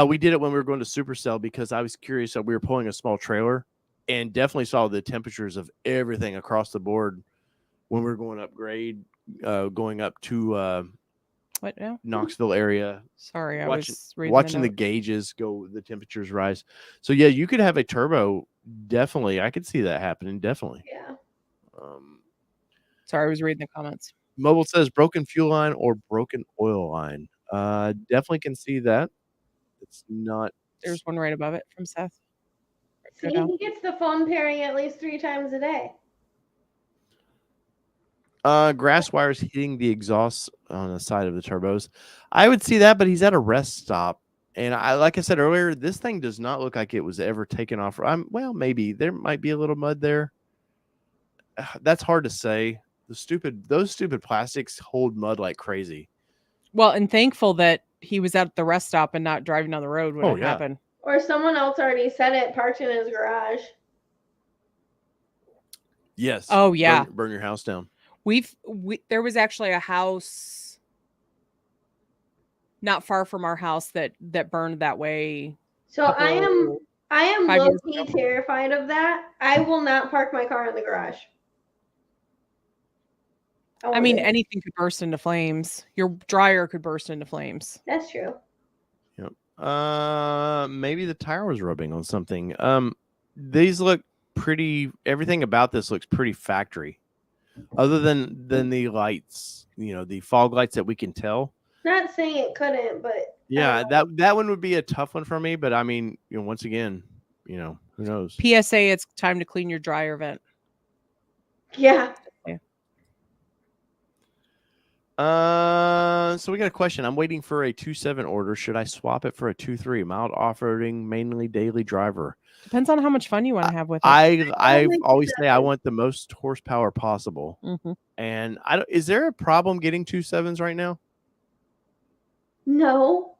We did it when we were going to Supercell because I was curious. We were pulling a small trailer and definitely saw the temperatures of everything across the board when we were going upgrade, going up to what now? Knoxville area. Sorry, I was watching the gauges go, the temperatures rise. So yeah, you could have a turbo. Definitely, I could see that happening. Definitely. Yeah. Sorry, I was reading the comments. Mobile says broken fuel line or broken oil line. Definitely can see that. It's not. There's one right above it from Seth. See, he gets the phone pairing at least 3 times a day. Grass wires hitting the exhaust on the side of the turbos. I would see that, but he's at a rest stop. And like I said earlier, this thing does not look like it was ever taken off. Well, maybe there might be a little mud there. That's hard to say. Those stupid plastics hold mud like crazy. Well, and thankful that he was at the rest stop and not driving down the road when it happened. Or someone else already said it, parked in his garage. Yes. Oh yeah. Burn your house down. There was actually a house not far from our house that burned that way. So I am low-key terrified of that. I will not park my car in the garage. I mean, anything could burst into flames. Your dryer could burst into flames. That's true. Yep. Maybe the tire was rubbing on something. These look pretty. Everything about this looks pretty factory, other than the lights. The fog lights that we can tell. Not saying it couldn't, but yeah, that one would be a tough one for me. But I mean, once again, who knows? PSA: it's time to clean your dryer vent. Yeah. So we got a question. I'm waiting for a 2.7 order. Should I swap it for a 2.3? Mild off-roading, mainly daily driver. Depends on how much fun you want to have with it. I always say I want the most horsepower possible. Mhm. And is there a problem getting 2.7s right now? No.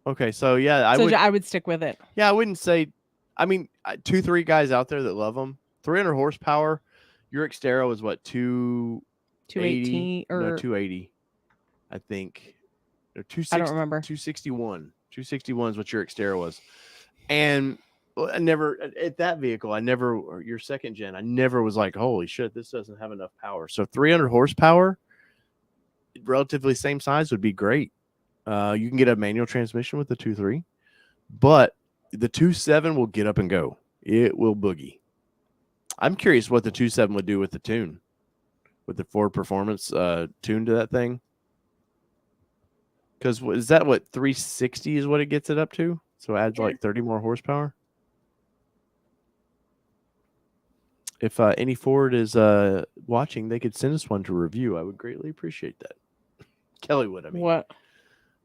Okay, so yeah, I would stick with it. Yeah, I wouldn't say. I mean, 2.3 guys out there that love them. 300 horsepower. Your Xterra was what, 218 or 280, I think. Or 260, I don't remember. 261. 261 is what your Xterra was. And I never at that vehicle. Or your second gen. I never was like, holy shit, this doesn't have enough power. So 300 horsepower, relatively same size, would be great. You can get a manual transmission with the 2.3, but the 2.7 will get up and go. It will boogie. I'm curious what the 2.7 would do with the tune, with the Ford Performance tune to that thing. Because is that what 360 is what it gets it up to? So it adds like 30 more horsepower. If any Ford is watching, they could send us one to review. I would greatly appreciate that. Kelly would, I mean. What?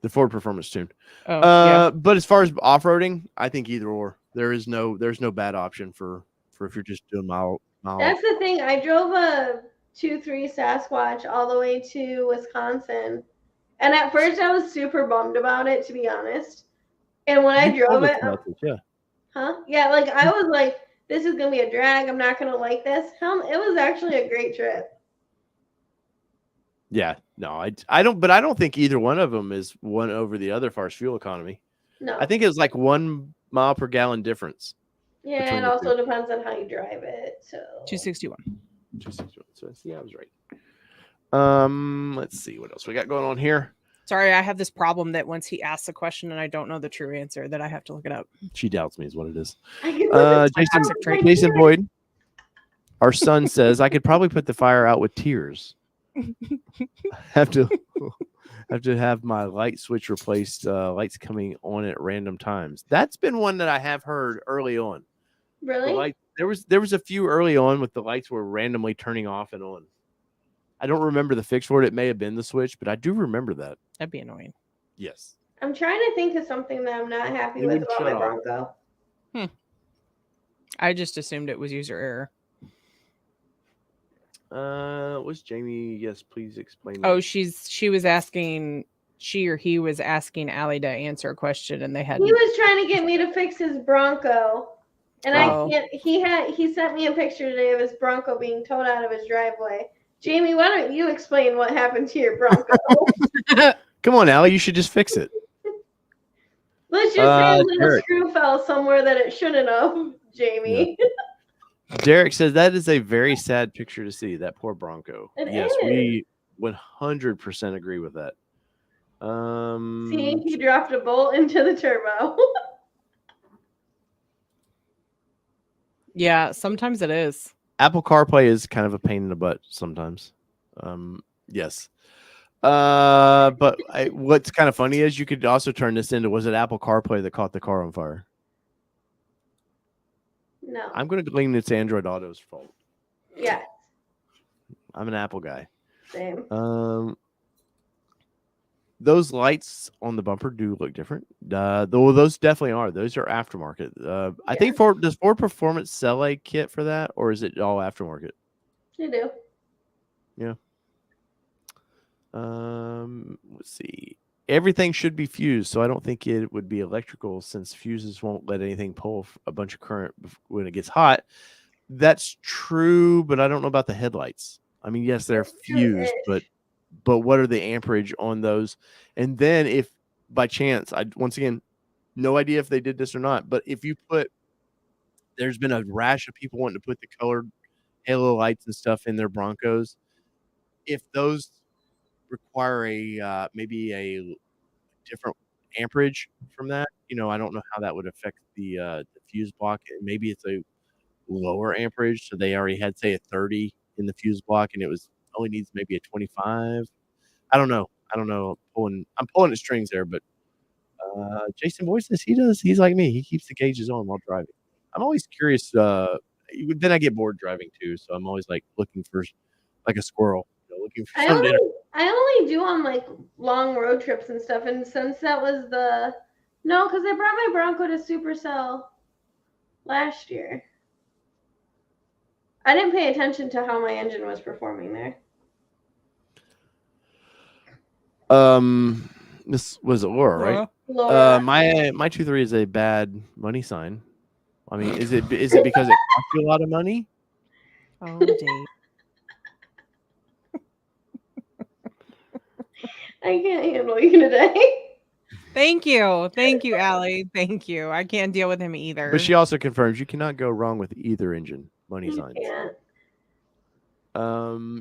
The Ford Performance tune. Oh, yeah. But as far as off-roading, I think either or. There's no bad option for if you're just doing mile. That's the thing. I drove a 2.3 Sasquatch all the way to Wisconsin. And at first I was super bummed about it, to be honest. And when I drove it, yeah, like I was like, this is gonna be a drag. I'm not gonna like this. It was actually a great trip. Yeah, no, I don't think either one of them is one over the other as far as fuel economy. No, I think it's like 1 mile per gallon difference. Yeah, it also depends on how you drive it. So 261. 261. So see, I was right. Let's see what else we got going on here. Sorry, I have this problem that once he asks a question and I don't know the true answer, that I have to look it up. She doubts me, is what it is. Jason Boyd, our son says I could probably put the fire out with tears. have to have my light switch replaced. Lights coming on at random times. That's been one that I have heard early on. Really? There was a few early on with the lights were randomly turning off and on. I don't remember the fix for it. It may have been the switch, but I do remember that. That'd be annoying. Yes. I'm trying to think of something that I'm not happy with about my Bronco. I just assumed it was user error. Was Jamie? Yes, please explain. Oh, he was asking Allie to answer a question, and he was trying to get me to fix his Bronco, and I can't. He sent me a picture today of his Bronco being towed out of his driveway. Jamie, why don't you explain what happened to your Bronco? Come on, Allie, you should just fix it. Let's just say a little screw fell somewhere that it shouldn't have, Jamie. Yeah. Derek says that is a very sad picture to see. That poor Bronco. Yes, we 100% agree with that. See, he dropped a bolt into the turbo. Yeah, sometimes it is. Apple CarPlay is kind of a pain in the butt sometimes. Yes. But what's kind of funny is you could also turn this into, was it Apple CarPlay that caught the car on fire? No. I'm going to claim it's Android Auto's fault. Yeah. I'm an Apple guy. Same. Those lights on the bumper do look different. Those definitely are. Those are aftermarket. I think does Ford Performance sell a kit for that, or is it all aftermarket? They do. Yeah. Let's see. Everything should be fused, so I don't think it would be electrical since fuses won't let anything pull a bunch of current when it gets hot. That's true, but I don't know about the headlights. I mean, yes, they're fused, but what are the amperage on those? And then if by chance, once again, no idea if they did this or not, but if you there's been a rash of people wanting to put the colored halo lights and stuff in their Broncos. If those require maybe a different amperage from that, I don't know how that would affect the fuse block. Maybe it's a lower amperage, so they already had, say, a 30 in the fuse block, and it only needs maybe a 25. I don't know. I'm pulling the strings there, but Jason Boyd says he's like me. He keeps the gauges on while driving. I'm always curious then I get bored driving too. So I'm always like looking for like a squirrel, looking for I some dinner. only do on like long road trips and stuff. And since that was because I brought my Bronco to Supercell last year. I didn't pay attention to how my engine was performing there. This was Laura, right? Laura. My 2.3 is a bad money sign. I mean, is it because it costs you a lot of money? Oh, Dave. I can't handle you today. Thank you, Allie. Thank you. I can't deal with him either. But she also confirms you cannot go wrong with either engine. Money signs. Can't.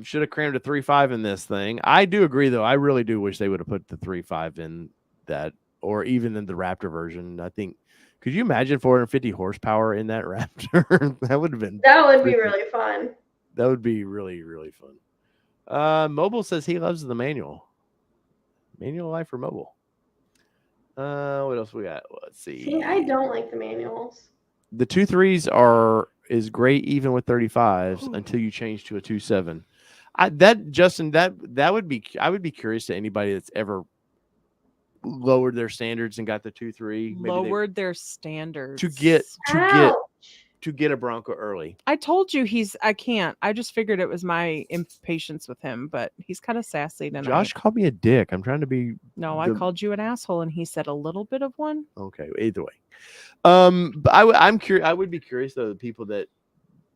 Should have crammed a 3.5 in this thing. I do agree, though. I really do wish they would have put the 3.5 in that, or even in the Raptor version. I think. Could you imagine 450 horsepower in that Raptor? That would have been. That would be really fun. That would be really, really fun. Mobile says he loves the manual. Manual life for mobile. What else we got? Let's see. See, I don't like the manuals. The 2.3s is great even with 35s until you change to a 2.7. Justin, that would be, I would be curious to anybody that's ever lowered their standards and got the 2.3. Lowered their standards to get a Bronco early. I told you I can't. I just figured it was my impatience with him, but he's kind of sassy tonight. Josh called me a dick. I'm trying to be. No, I called you an asshole, and he said a little bit of one. Okay, either way. But I'm curious. I would be curious though, the people that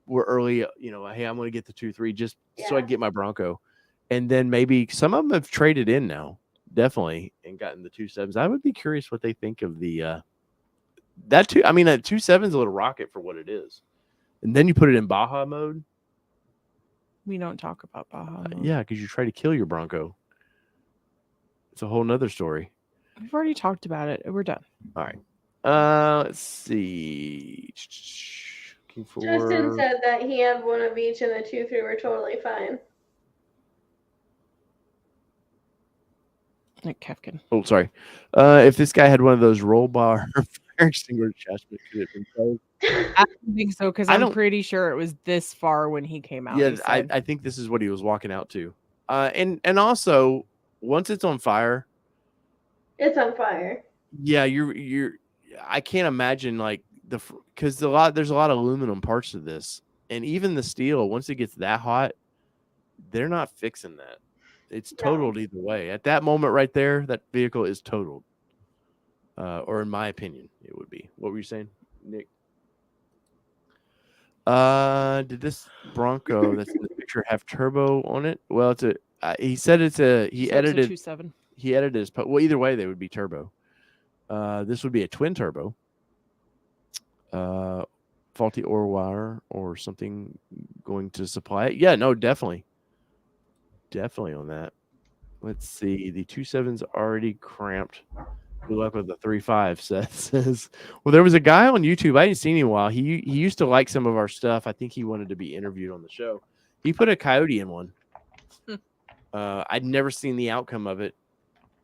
were early. Hey, I'm going to get the 2.3 just so I can get my Bronco, and then maybe some of them have traded in now, definitely, and gotten the 2.7s. I would be curious what they think of the. That 2.7 is a little rocket for what it is, and then you put it in Baja mode. We don't talk about Baja mode. Yeah, because you try to kill your Bronco. It's a whole nother story. We've already talked about it. We're done. All right. Let's see. Justin said that he had one of each, and the 2.3 were totally fine. Like Kefkin. Oh, sorry. If this guy had one of those roll bar fire extinguisher attachments, could it have been sold? I don't think so, because I'm pretty sure it was this far when he came out. Yeah, I think this is what he was walking out to. And also, once it's on fire, it's on fire. Yeah, you're. I can't imagine because there's a lot of aluminum parts to this, and even the steel. Once it gets that hot, they're not fixing that. It's totaled either way. At that moment right there, that vehicle is totaled. Or in my opinion, it would be. What were you saying, Nick? Did this Bronco that's in the picture have turbo on it? Well, he said he edited 2.7. He edited his well, either way they would be turbo. This would be a twin turbo. Faulty ore wire or something going to supply it. Yeah, no, definitely on that. Let's see. The 2.7's already cramped. Good luck with the 3.5. Seth says. Well, there was a guy on YouTube. I hadn't seen him in a while. He used to like some of our stuff. I think he wanted to be interviewed on the show. He put a Coyote in one. I'd never seen the outcome of it,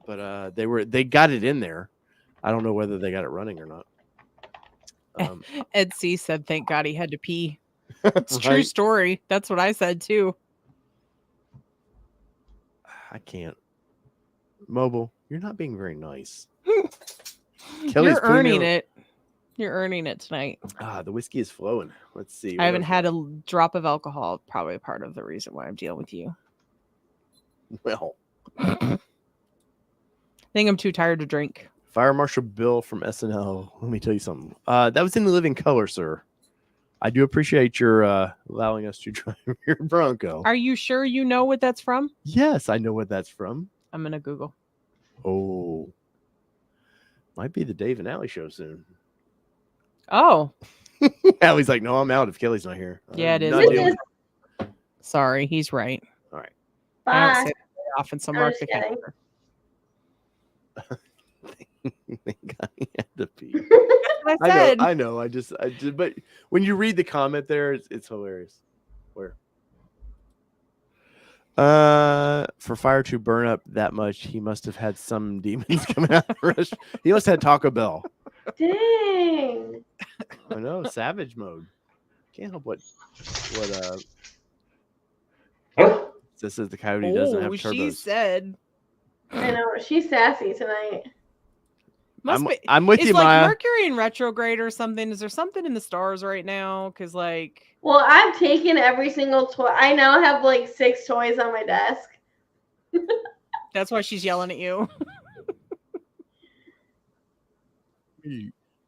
but they got it in there. I don't know whether they got it running or not. Ed C said, "Thank God he had to pee." It's a true story. That's what I said too. I can't. Mobile, you're not being very nice. You're earning it. You're earning it tonight. The whiskey is flowing. Let's see. I haven't had a drop of alcohol. Probably part of the reason why I'm dealing with you. Well, I think I'm too tired to drink. Fire Marshal Bill from SNL. Let me tell you something. That was in the living color, sir. I do appreciate your allowing us to drive your Bronco. Are you sure you know what that's from? Yes, I know what that's from. I'm going to Google. Oh. Might be the Dave and Allie show soon. Oh. Allie's like, no, I'm out if Kelly's not here. Yeah, it is. Sorry, he's right. All right. Bye. Often so Mark the calendar. Thank God he had to pee. That's what I said. I know. I just, but when you read the comment there, it's hilarious. Where? For fire to burn up that much, he must have had some demons coming out of the restaurant. He must have had Taco Bell. Dang. I know, savage mode. can't help what this is the Coyote doesn't have turbos. She said. I know she's sassy tonight. I'm with you, like Maya. Mercury in retrograde or something. Is there something in the stars right now? Because like, well, I've taken every single toy. I now have like 6 toys on my desk. That's why she's yelling at you.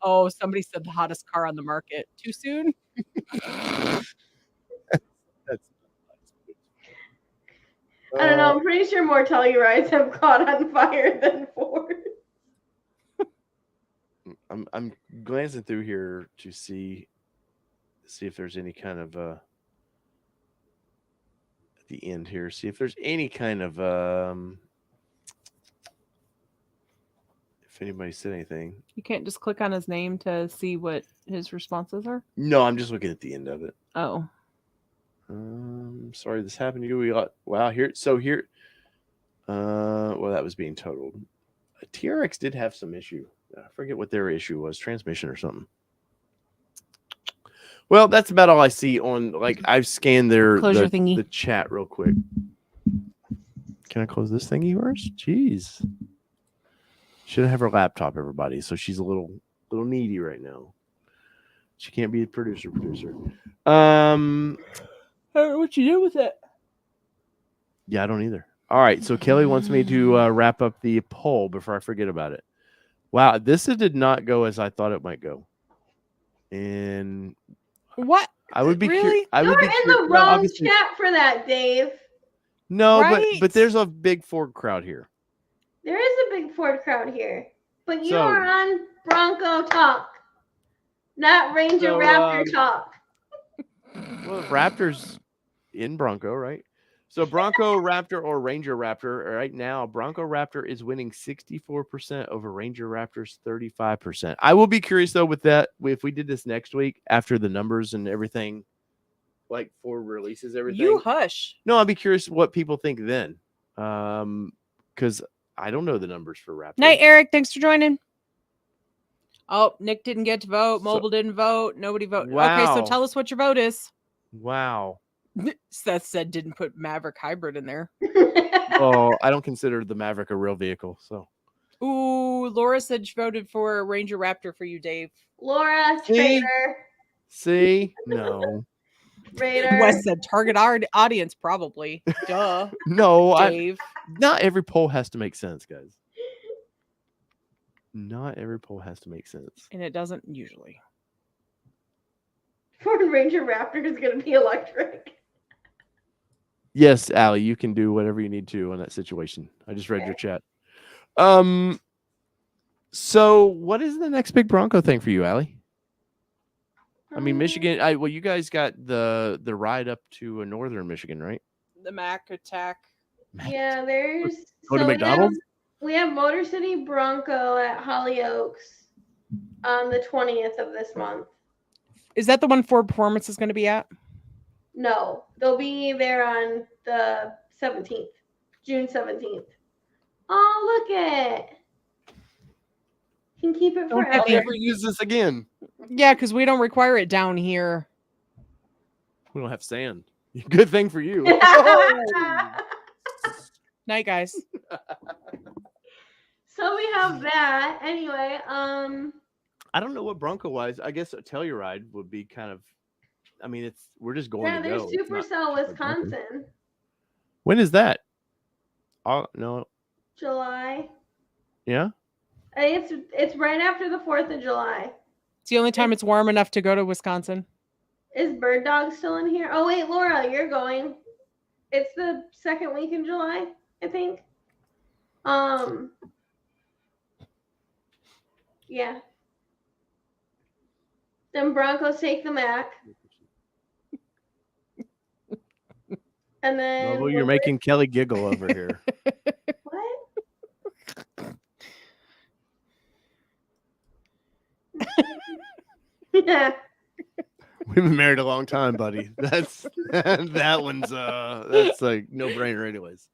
Oh, somebody said the hottest car on the market. Too soon? I don't know. I'm pretty sure more Tellurides have caught on fire than Ford. I'm glancing through here to see if there's any kind of at the end here. See if there's any kind of if anybody said anything. You can't just click on his name to see what his responses are? No, I'm just looking at the end of it. Oh. Sorry this happened to you. We got wow here. So here, well, that was being totaled. A TRX did have some issue. I forget what their issue was, transmission or something. Well, that's about all I see on. Like I've scanned the chat real quick. Can I close this thingy first? Jeez, shouldn't have her laptop, everybody. So she's a little needy right now. She can't be a producer. What you do with it? Yeah, I don't either. All right, so Kelly wants me to wrap up the poll before I forget about it. Wow, this did not go as I thought it might go. And what? I would be really? You're in the wrong chat for that, Dave. No, right? but there's a big Ford crowd here. There is a big Ford crowd here, but you are on Bronco talk, not Ranger Raptor talk. Well, Raptor's in Bronco, right? So Bronco Raptor or Ranger Raptor right now, Bronco Raptor is winning 64% over Ranger Raptor's 35%. I will be curious though with that if we did this next week after the numbers and everything, like Ford releases everything. You hush. No, I'll be curious what people think then, because I don't know the numbers for Raptor. Night, Eric. Thanks for joining. Oh, Nick didn't get to vote. Mobile didn't vote. Nobody voted. Wow. Okay, so tell us what your vote is. Wow. Seth said didn't put Maverick Hybrid in there. Oh, I don't consider the Maverick a real vehicle. So. Ooh, Laura said she voted for Ranger Raptor for you, Dave. Laura, traitor. See? No. Raider. Wes said target audience, probably. Duh. No, Dave. Not every poll has to make sense, guys. Not every poll has to make sense. And it doesn't usually. Ford Ranger Raptor is going to be electric. Yes, Allie, you can do whatever you need to on that situation. I just read your chat. So what is the next big Bronco thing for you, Allie? I mean, Michigan. Well, you guys got the ride up to northern Michigan, right? The Mac Attack. Yeah, there's. Go to McDonald's. We have Motor City Bronco at Hollyoaks on the 20th of this month. Is that the one Ford Performance is going to be at? No, they'll be there on the 17th, June 17th. Oh, look it. Can keep it forever. I'll never use this again. Yeah, because we don't require it down here. We don't have sand. Good thing for you. Night, guys. So we have that. Anyway, I don't know what Bronco wise. I guess a Telluride would be kind of. I mean, we're just going to go. Yeah, there's Supercell Wisconsin. When is that? Oh no. July. Yeah. It's right after the 4th of July. It's the only time it's warm enough to go to Wisconsin. Is Bird Dog still in here? Oh wait, Laura, you're going. It's the second week in July, I think. Yeah. Then Broncos take the Mac. And then well, you're making Kelly giggle over here. What? Yeah. We've been married a long time, buddy. That's that one's that's like no brainer anyways.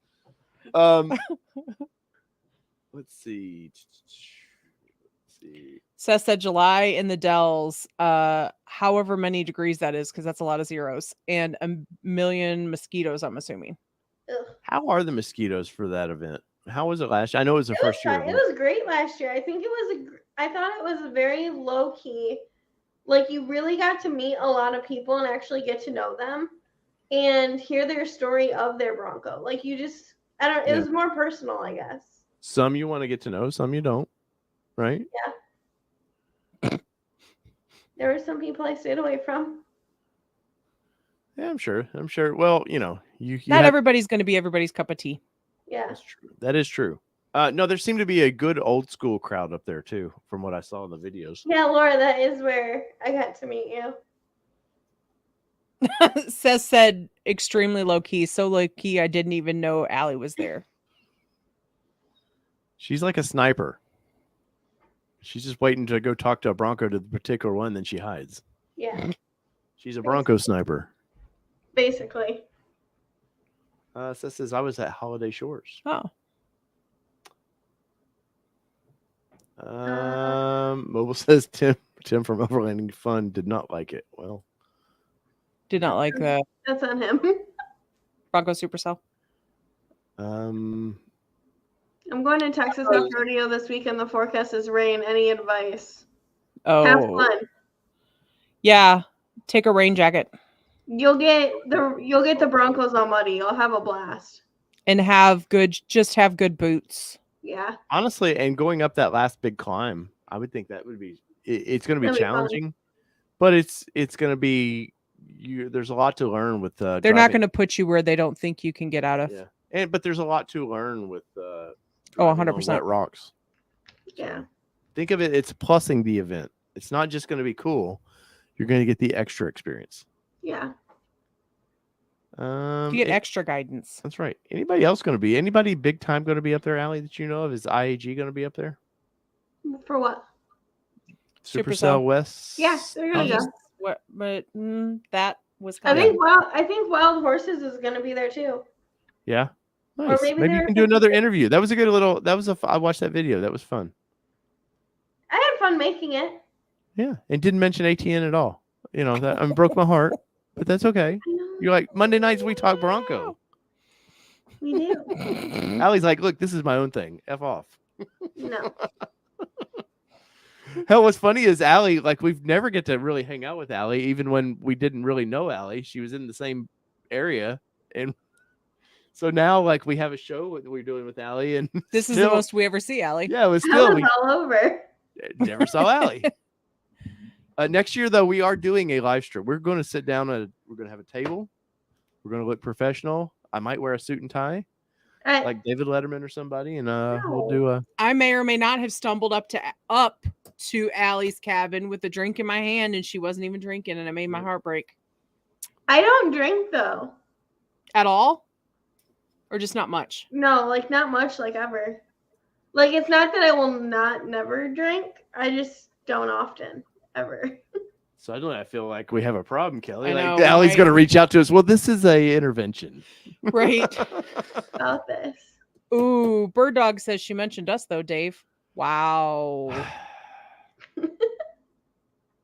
Let's see. Seth said July in the Dells, however many degrees that is, because that's a lot of zeros, and a million mosquitoes, I'm assuming. Ugh. How are the mosquitoes for that event? How was it last year? I know it was the It first year. It was great last year. I think it was. I thought it was very low key. Like you really got to meet a lot of people and actually get to know them, and hear their story of their Bronco. Like you just, I don't. It Yeah. was more personal, I guess. Some you want to get to know, some you don't, right? Yeah. There were some people I stayed away from. Yeah, I'm sure. Well, you know, you Not everybody's going to be everybody's cup of tea. Yeah. That's true. That is true. No, there seemed to be a good old school crowd up there too, from what I saw in the videos. Yeah, Laura, that is where I got to meet you. Seth said extremely low key, so low key I didn't even know Allie was there. She's like a sniper. She's just waiting to go talk to a Bronco to the particular one, then she hides. Yeah. She's a Bronco sniper. Basically. Seth says I was at Holiday Shores. Oh. Mobile says Tim from Overlanding Fun did not like it. Well, did not like the that's on him. Bronco Supercell. I'm going to Texas Off-Rodeo this weekend. The forecast is rain. Any advice? Oh, have fun. Yeah, take a rain jacket. You'll get the Broncos all muddy. You'll have a blast. And have good boots. Yeah. Honestly, and going up that last big climb, I would think that would be. It's going to be challenging, but it's going to be. There's a lot to learn with. They're not going to put you where they don't think you can get out of. Yeah, but there's a lot to learn with. 100% rocks. Yeah. Think of it. It's plussing the event. It's not just going to be cool. You're going to get the extra experience. Yeah. You get extra guidance. That's right. Anybody big time going to be up there, Allie, that you know of? Is IAG going to be up there? For what? Supercell West? Yeah, they're going to go. But that was kind of... I think Wild Horses is going to be there too. Yeah. Nice. Maybe you can do another interview. That was a good little... I watched that video. That was fun. I had fun making it. Yeah. And didn't mention ATN at all. You know, that broke my heart. But that's okay. You're like, Monday nights we talk Bronco. We do. Allie's like, look, this is my own thing. F off. No. Hell, what's funny is Allie, like, we've never get to really hang out with Allie, even when we didn't really know Allie. She was in the same area. And so now, like, we have a show that we're doing with Allie. And this is the most we ever see Allie. Yeah, it was still. all over. Never saw Allie. Next year, though, we are doing a live stream. We're going to sit down we're going to have a table. We're going to look professional. I might wear a suit and tie, like David Letterman or somebody, and we'll do a. I may or may not have stumbled up to Allie's cabin with a drink in my hand, and she wasn't even drinking, and it made my heart break. I don't drink though. At all, or just not much. No, like not much, like ever. Like it's not that I will never drink. I just don't often. Ever. Suddenly, I feel like we have a problem, Kelly. Know, like Allie's going to reach out to us. Well, this is a intervention, right? About this. Ooh, Bird Dog says she mentioned us though, Dave. Wow.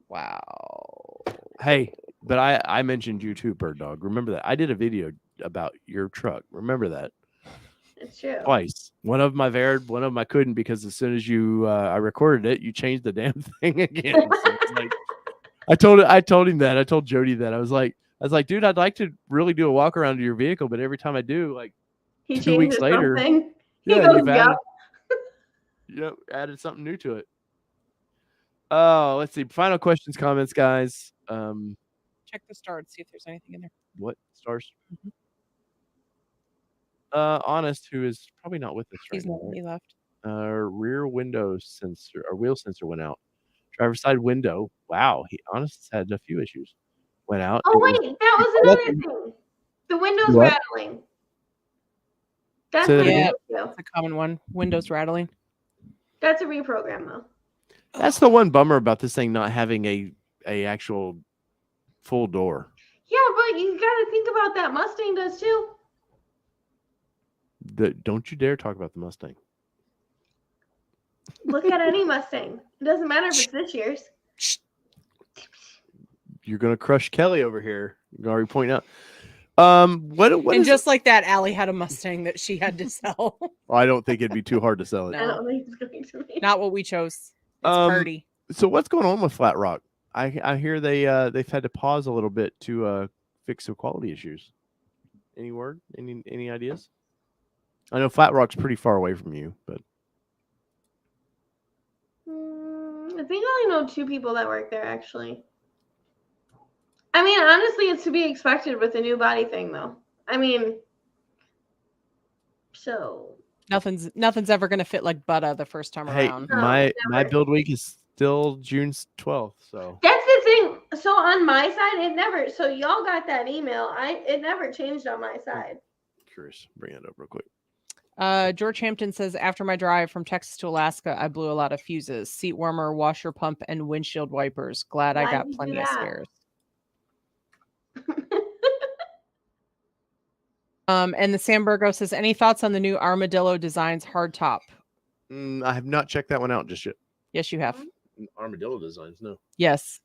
Wow. Hey, but I mentioned you too, Bird Dog. Remember that I did a video about your truck. Remember that. It's true. Twice. One of them I varied, one of them I couldn't because as soon as I recorded it, you changed the damn thing again. So it's like, I told him that. I told Jody that. I was like, dude, I'd like to really do a walk around to your vehicle, but every time I do, like he 2 weeks later, added something new to it. Oh, let's see. Final questions, comments, guys. Check the stars, see if there's anything in there. What stars? Mm-hmm. Honest, who is probably not with us right now. He left. Rear window sensor or wheel sensor went out. Driver's side window. Wow, Honest had a few issues. Went out. Oh wait, that was another thing. The windows rattling. That's that's a common one. Windows rattling. That's a reprogram though. That's the one bummer about this thing not having a actual full door. Yeah, but you got to think about that. Mustang does too. Don't you dare talk about the Mustang. Look at any Mustang. It doesn't matter if it's this year's. You're gonna crush Kelly over here. You can already point out. What and is just like that, Allie had a Mustang that she had to sell. Well, I don't think it'd be too hard to sell it. I don't think it's going to be. Not what we chose. It's party. So what's going on with Flat Rock? I hear they've had to pause a little bit to fix some quality issues. Any word? Any ideas? I know Flat Rock's pretty far away from you, but I think I only know 2 people that work there, actually. I mean, honestly, it's to be expected with the new body thing, though. I mean, so Nothing's ever gonna fit like butter the first time around. No, my never. build week is still June 12th, so that's the thing. So on my side, it never. So y'all got that email. It never changed on my side. curious. Bring it up real quick. George Hampton says, after my drive from Texas to Alaska, I blew a lot of fuses, seat warmer, washer pump, and windshield wipers. Glad I Why'd got you do plenty of that? spares. And the Sambergo says, any thoughts on the new Armadillo Designs hardtop? I have not checked that one out just yet. Yes, you have. Armadillo Designs, no. Yes.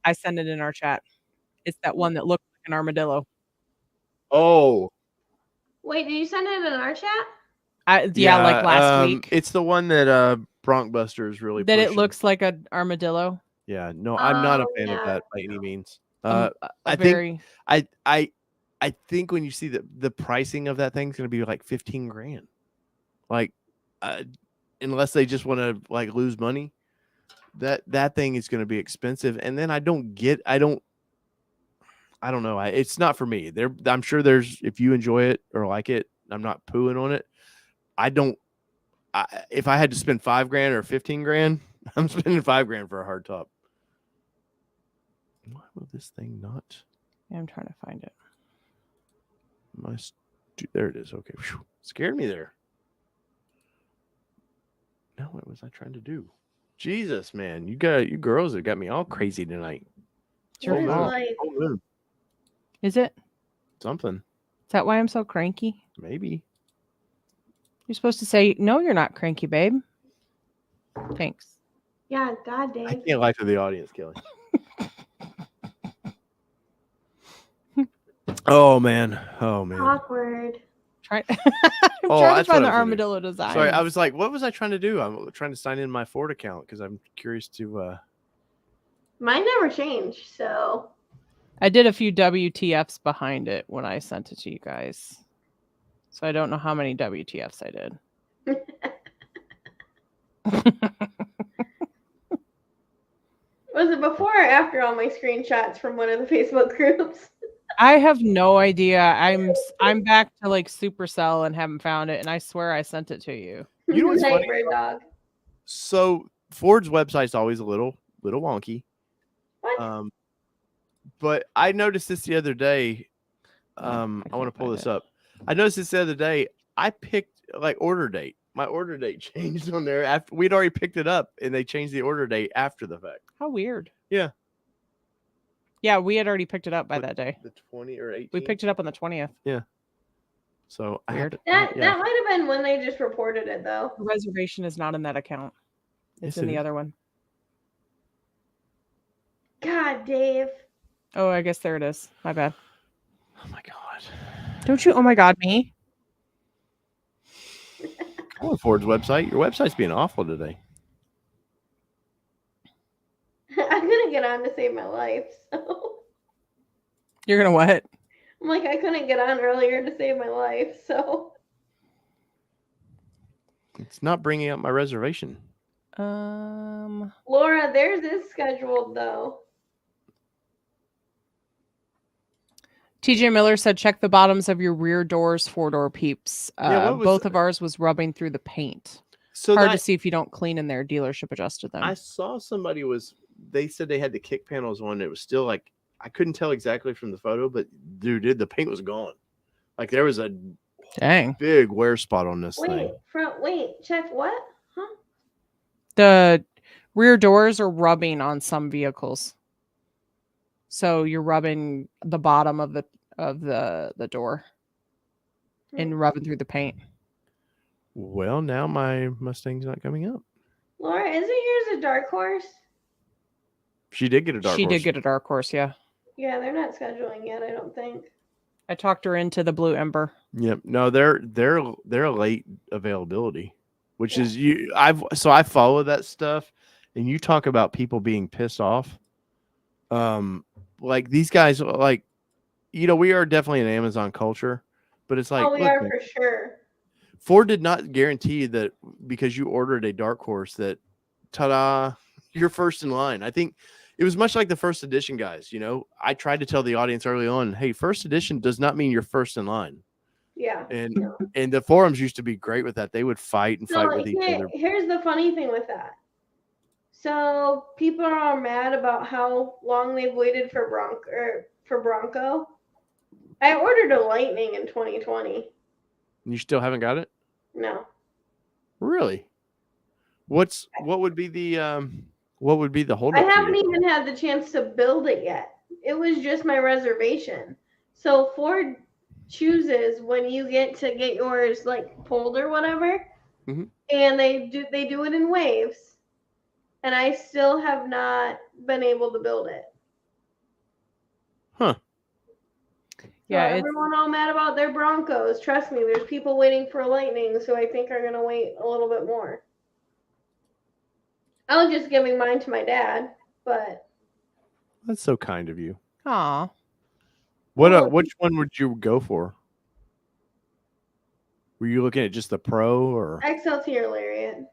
I sent it in our chat. It's that one that looks like an armadillo. Oh, Wait, did you send it in our chat? Yeah, like last week. It's the one that Bronc Buster is really That pushing. it looks like an armadillo. Yeah, no, I'm not a fan of yeah. that by any means. I think I think when you see the pricing of that thing is going to be like $15,000, like unless they just want to like lose money, that thing is going to be expensive. And then I don't know. It's not for me. I'm sure there's, if you enjoy it or like it, I'm not pooing on it. If I had to spend $5,000 or $15,000, I'm spending $5,000 for a hard top. Why will this thing not? Yeah, I'm trying to find it. There it is. Okay. Whew. Scared me there. Now what was I trying to do? Jesus, man. You girls have got me all crazy tonight. It's your fault. Is it? Something. Is that why I'm so cranky? Maybe. You're supposed to say, no, you're not cranky, babe. Thanks. Yeah, God, Dave. I can't lie to the audience, Kelly. Oh man. Awkward. I'm Oh, trying that's to find what the I was gonna do. armadillo design. Sorry, I was like, what was I trying to do? I'm trying to sign in my Ford account because I'm curious to Mine never changed, so. I did a few WTFs behind it when I sent it to you guys. So I don't know how many WTFs I did. Was it before or after all my screenshots from one of the Facebook groups? I have no idea. I'm back to like Supercell and haven't found it, and I swear I sent it to you. You know what's funny? Nightmare dog. So Ford's website's always a little wonky. What? But I noticed this the other day. I want to pull this up. I noticed this the other day. I picked like order date. My order date changed on there after we'd already picked it up, and they changed the order date after the fact. How weird. Yeah. Yeah, we had already picked it up by that day. The 20 or 18. We picked it up on the 20th. Yeah. So Weird. That might have been when they just reported it, though. The reservation is not in that account. It's Yes, in it the is. other one. God, Dave. Oh, I guess there it is. My bad. Oh my god. Don't you? Oh my god, me. Come on, Ford's website. Your website's being awful today. I couldn't get on to save my life, so. You're gonna what? I'm like, I couldn't get on earlier to save my life, so. It's not bringing up my reservation. Laura, theirs is scheduled, though. TJ Miller said, check the bottoms of your rear doors, 4-door peeps. Both of ours was rubbing through the paint. So hard to see if you don't clean in there. Dealership adjusted them. I saw somebody they said they had the kick panels on. It was still like, I couldn't tell exactly from the photo, but dude, the paint was gone. Like there was a big wear spot on this thing. Check what? Huh? The rear doors are rubbing on some vehicles. So you're rubbing the bottom of the door and rubbing through the paint. Well, now my Mustang's not coming up. Laura, isn't yours a dark horse? She did get a dark She horse. did get a dark horse, yeah. Yeah, they're not scheduling yet, I don't think. I talked her into the Blue Ember. Yep. No, they're a late availability, which is you. I follow that stuff, and you talk about people being pissed off. Like these guys, like, we are definitely an Amazon culture, but it's like, Oh, we look, are man, for sure. Ford did not guarantee that because you ordered a dark horse that, ta-da, you're first in line. I think it was much like the first edition guys. I tried to tell the audience early on, hey, first edition does not mean you're first in line. Yeah. And the forums used to be great with that. They would fight with each other. Here's the funny thing with that. So people are all mad about how long they've waited for Bronco. I ordered a Lightning in 2020. You still haven't got it? No. Really? What would be the holdup? I haven't even had the chance to build it yet. It was just my reservation. So Ford chooses when you get to get yours like pulled or whatever, and they do it in waves. And I still have not been able to build it. Huh. Yeah, so everyone all mad about their Broncos. Trust me, there's people waiting for a Lightning, so I think are going to wait a little bit more. I was just giving mine to my dad, but... That's so kind of you. Aw. Which one would you go for? Were you looking at just the Pro or... XLT or Lariat.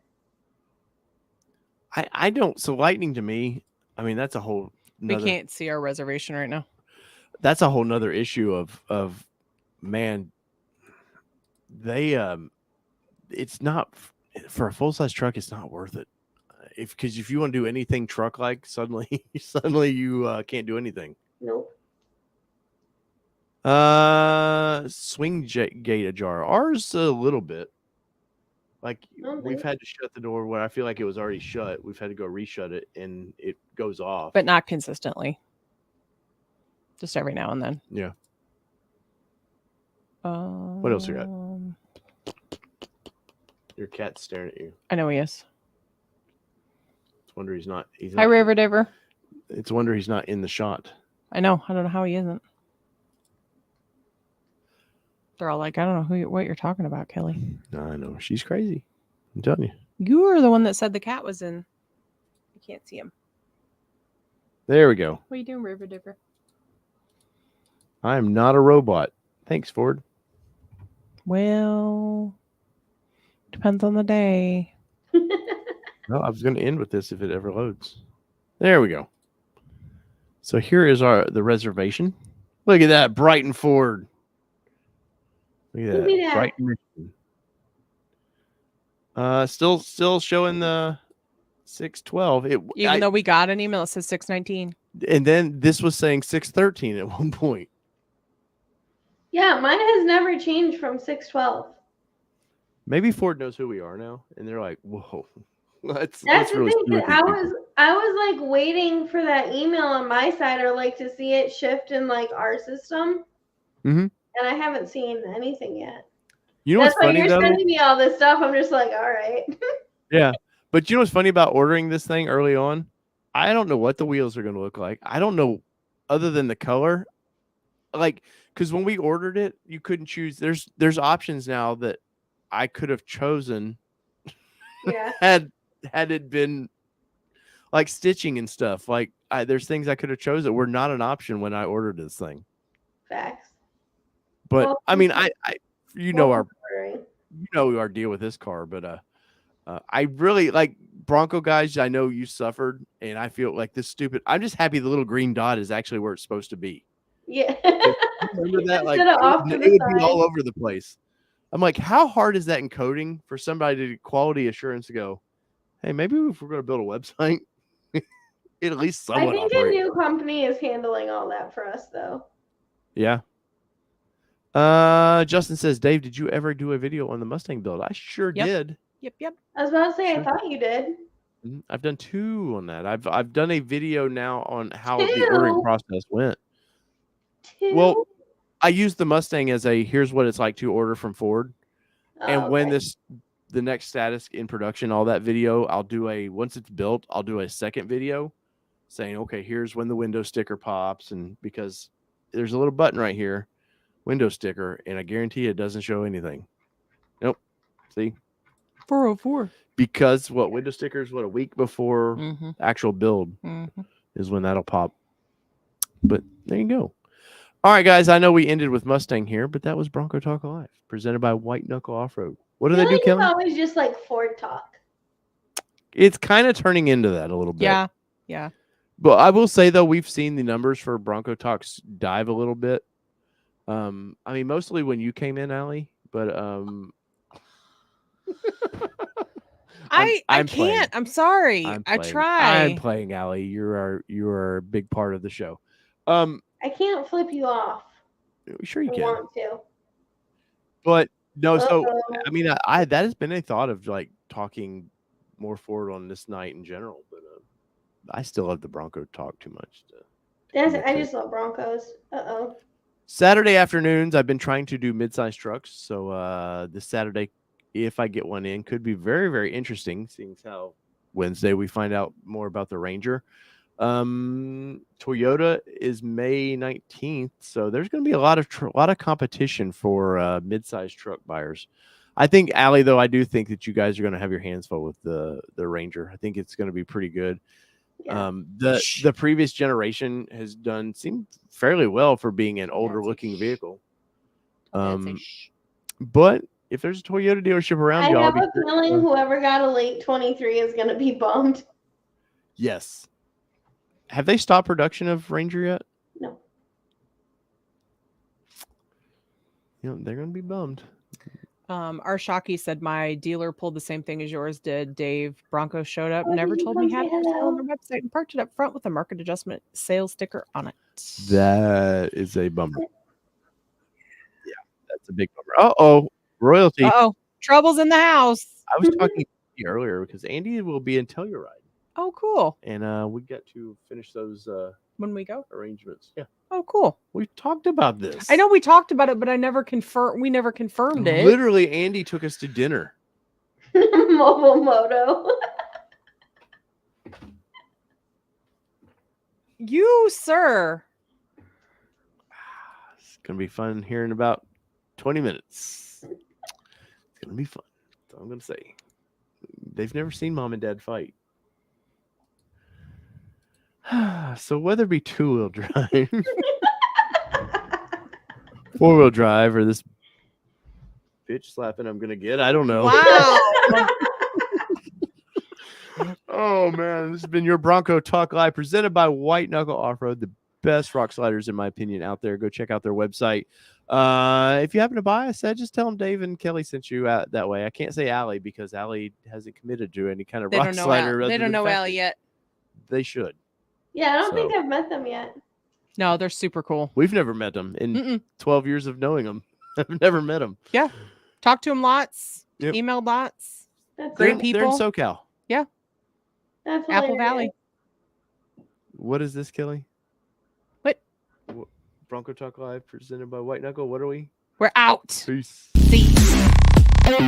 I don't... So Lightning to me, I mean, that's a whole... We can't see our reservation right now. That's a whole nother issue of man, they it's not for a full-size truck, it's not worth it. Because if you want to do anything truck like, suddenly you can't do anything. Nope. Swing gate ajar. Ours a little bit. Like we've had to shut the door where I feel like it was already shut. We've had to go reshut it and it goes off. But not consistently. Just every now and then. Yeah. What else you got? Your cat's staring at you. I know he is. It's a wonder he's not. Hi, River Diver. It's a wonder he's not in the shot. I know. I don't know how he isn't. They're all like, I don't know what you're talking about, Kelly. I know. She's crazy. I'm telling you. You were the one that said the cat was in. You can't see him. There we go. What are you doing, River Diver? I am not a robot. Thanks, Ford. Well, depends on the day. No, I was going to end with this if it ever loads. There we go. So here is the reservation. Look at that, Brighton Ford. Look at that, Brighton, Michigan. Still showing the 612. Even though we got an email, it says 619. And then this was saying 613 at one point. Yeah, mine has never changed from 612. Maybe Ford knows who we are now, and they're like, "Whoa, that's the really thing. I was like waiting for that email on my side, or like to see it shift in like our system, and I haven't seen anything yet. You know what's funny though? You're sending me all this stuff. I'm just like, all right. Yeah, but you know what's funny about ordering this thing early on? I don't know what the wheels are going to look like. I don't know, other than the color, like. Because when we ordered it, you couldn't choose. There's options now that I could have chosen. Yeah. had it been like stitching and stuff. Like there's things I could have chosen that were not an option when I ordered this thing. Facts. But well, I mean, our deal with this car. But I really like Bronco guys. I know you suffered, and I feel like this stupid. I'm just happy the little green dot is actually where it's supposed to be. Yeah. Remember that? Like it would be all over the place. I'm like, how hard is that encoding for somebody to quality assurance to go, hey, maybe if we're going to build a website, it at least somewhat I think a new company is handling all that for us, though. Yeah. Justin says, Dave, did you ever do a video on the Mustang build? I sure did. Yep. I was about to say, I thought you did. I've done 2 on that. I've done a video now on how the ordering process went. 2? Well, I used the Mustang as here's what it's like to order from Ford. And when this the next status in production, all that video, I'll do once it's built, I'll do a second video saying, okay, here's when the window sticker pops, and because there's a little button right here, window sticker, and I guarantee it doesn't show anything. Nope. See? 404. Because window stickers, a week before actual build is when that'll pop. But there you go. All right, guys, I know we ended with Mustang here, but that was Bronco Talk Live, presented by White Knuckle Off-Road. What do they do, Kelly? It's always just like Ford Talk. It's kind of turning into that a little bit. Yeah, yeah. But I will say, though, we've seen the numbers for Bronco Talks dive a little bit. I mean, mostly when you came in, Allie, but I I'm can't. playing. I'm sorry. I try. I'm playing, Allie. You are a big part of the show. I can't flip you off. Sure you I can. want to. But no, so I mean, I that has been a thought of like talking more forward on this night in general, but I still love the Bronco Talk too much. I just love Broncos. Saturday afternoons, I've been trying to do mid-sized trucks. So this Saturday, if I get one in, could be very, very interesting, seeing how Wednesday we find out more about the Ranger. Toyota is May 19th, so there's going to be a lot of competition for mid-sized truck buyers. I think, Allie, though, I do think that you guys are going to have your hands full with the Ranger. I think it's going to be pretty good. Yeah. The previous generation has seemed fairly well for being an older looking vehicle. But if there's a Toyota dealership around, I have a feeling whoever got a late 23 is going to be bummed. Yes. Have they stopped production of Ranger yet? No. They're going to be bummed. Our Shocky said my dealer pulled the same thing as yours did. Dave, Bronco showed up, never told me had it for sale on their website, and parked it up front with a market adjustment sales sticker on it. That is a bummer. Yeah, that's a big bummer. Uh-oh, royalty. Uh-oh, trouble's in the house. I was talking to you earlier because Andy will be in Telluride. Oh, cool. And we got to finish those when we go arrangements. Yeah. Oh, cool. We talked about this. I know we talked about it, but we never confirmed it. Literally, Andy took us to dinner. Mobile moto. You, sir. It's going to be fun here in about 20 minutes. It's going to be fun. That's all I'm going to say. They've never seen Mom and Dad fight. So whether it be two-wheel drive, four-wheel drive, or this bitch slapping I'm going to get, I don't know. Wow. Oh, man. This has been your Bronco Talk Live, presented by White Knuckle Off-Road, the best rock sliders, in my opinion, out there. Go check out their website. If you happen to buy a set, just tell them Dave and Kelly sent you out that way. I can't say Allie because Allie hasn't committed to any kind of rock slider. They don't know Allie yet. They should. Yeah, I don't think I've met them yet. No, they're super cool. We've never met them in 12 years of knowing them. I've never met them. Yeah. Talked to them lots. Yep. Emailed lots. That's great people. They're in SoCal. Yeah. That's Apple Valley. What is this, Kelly? What? Bronco Talk Live, presented by White Knuckle. What are we? We're out. Peace. See.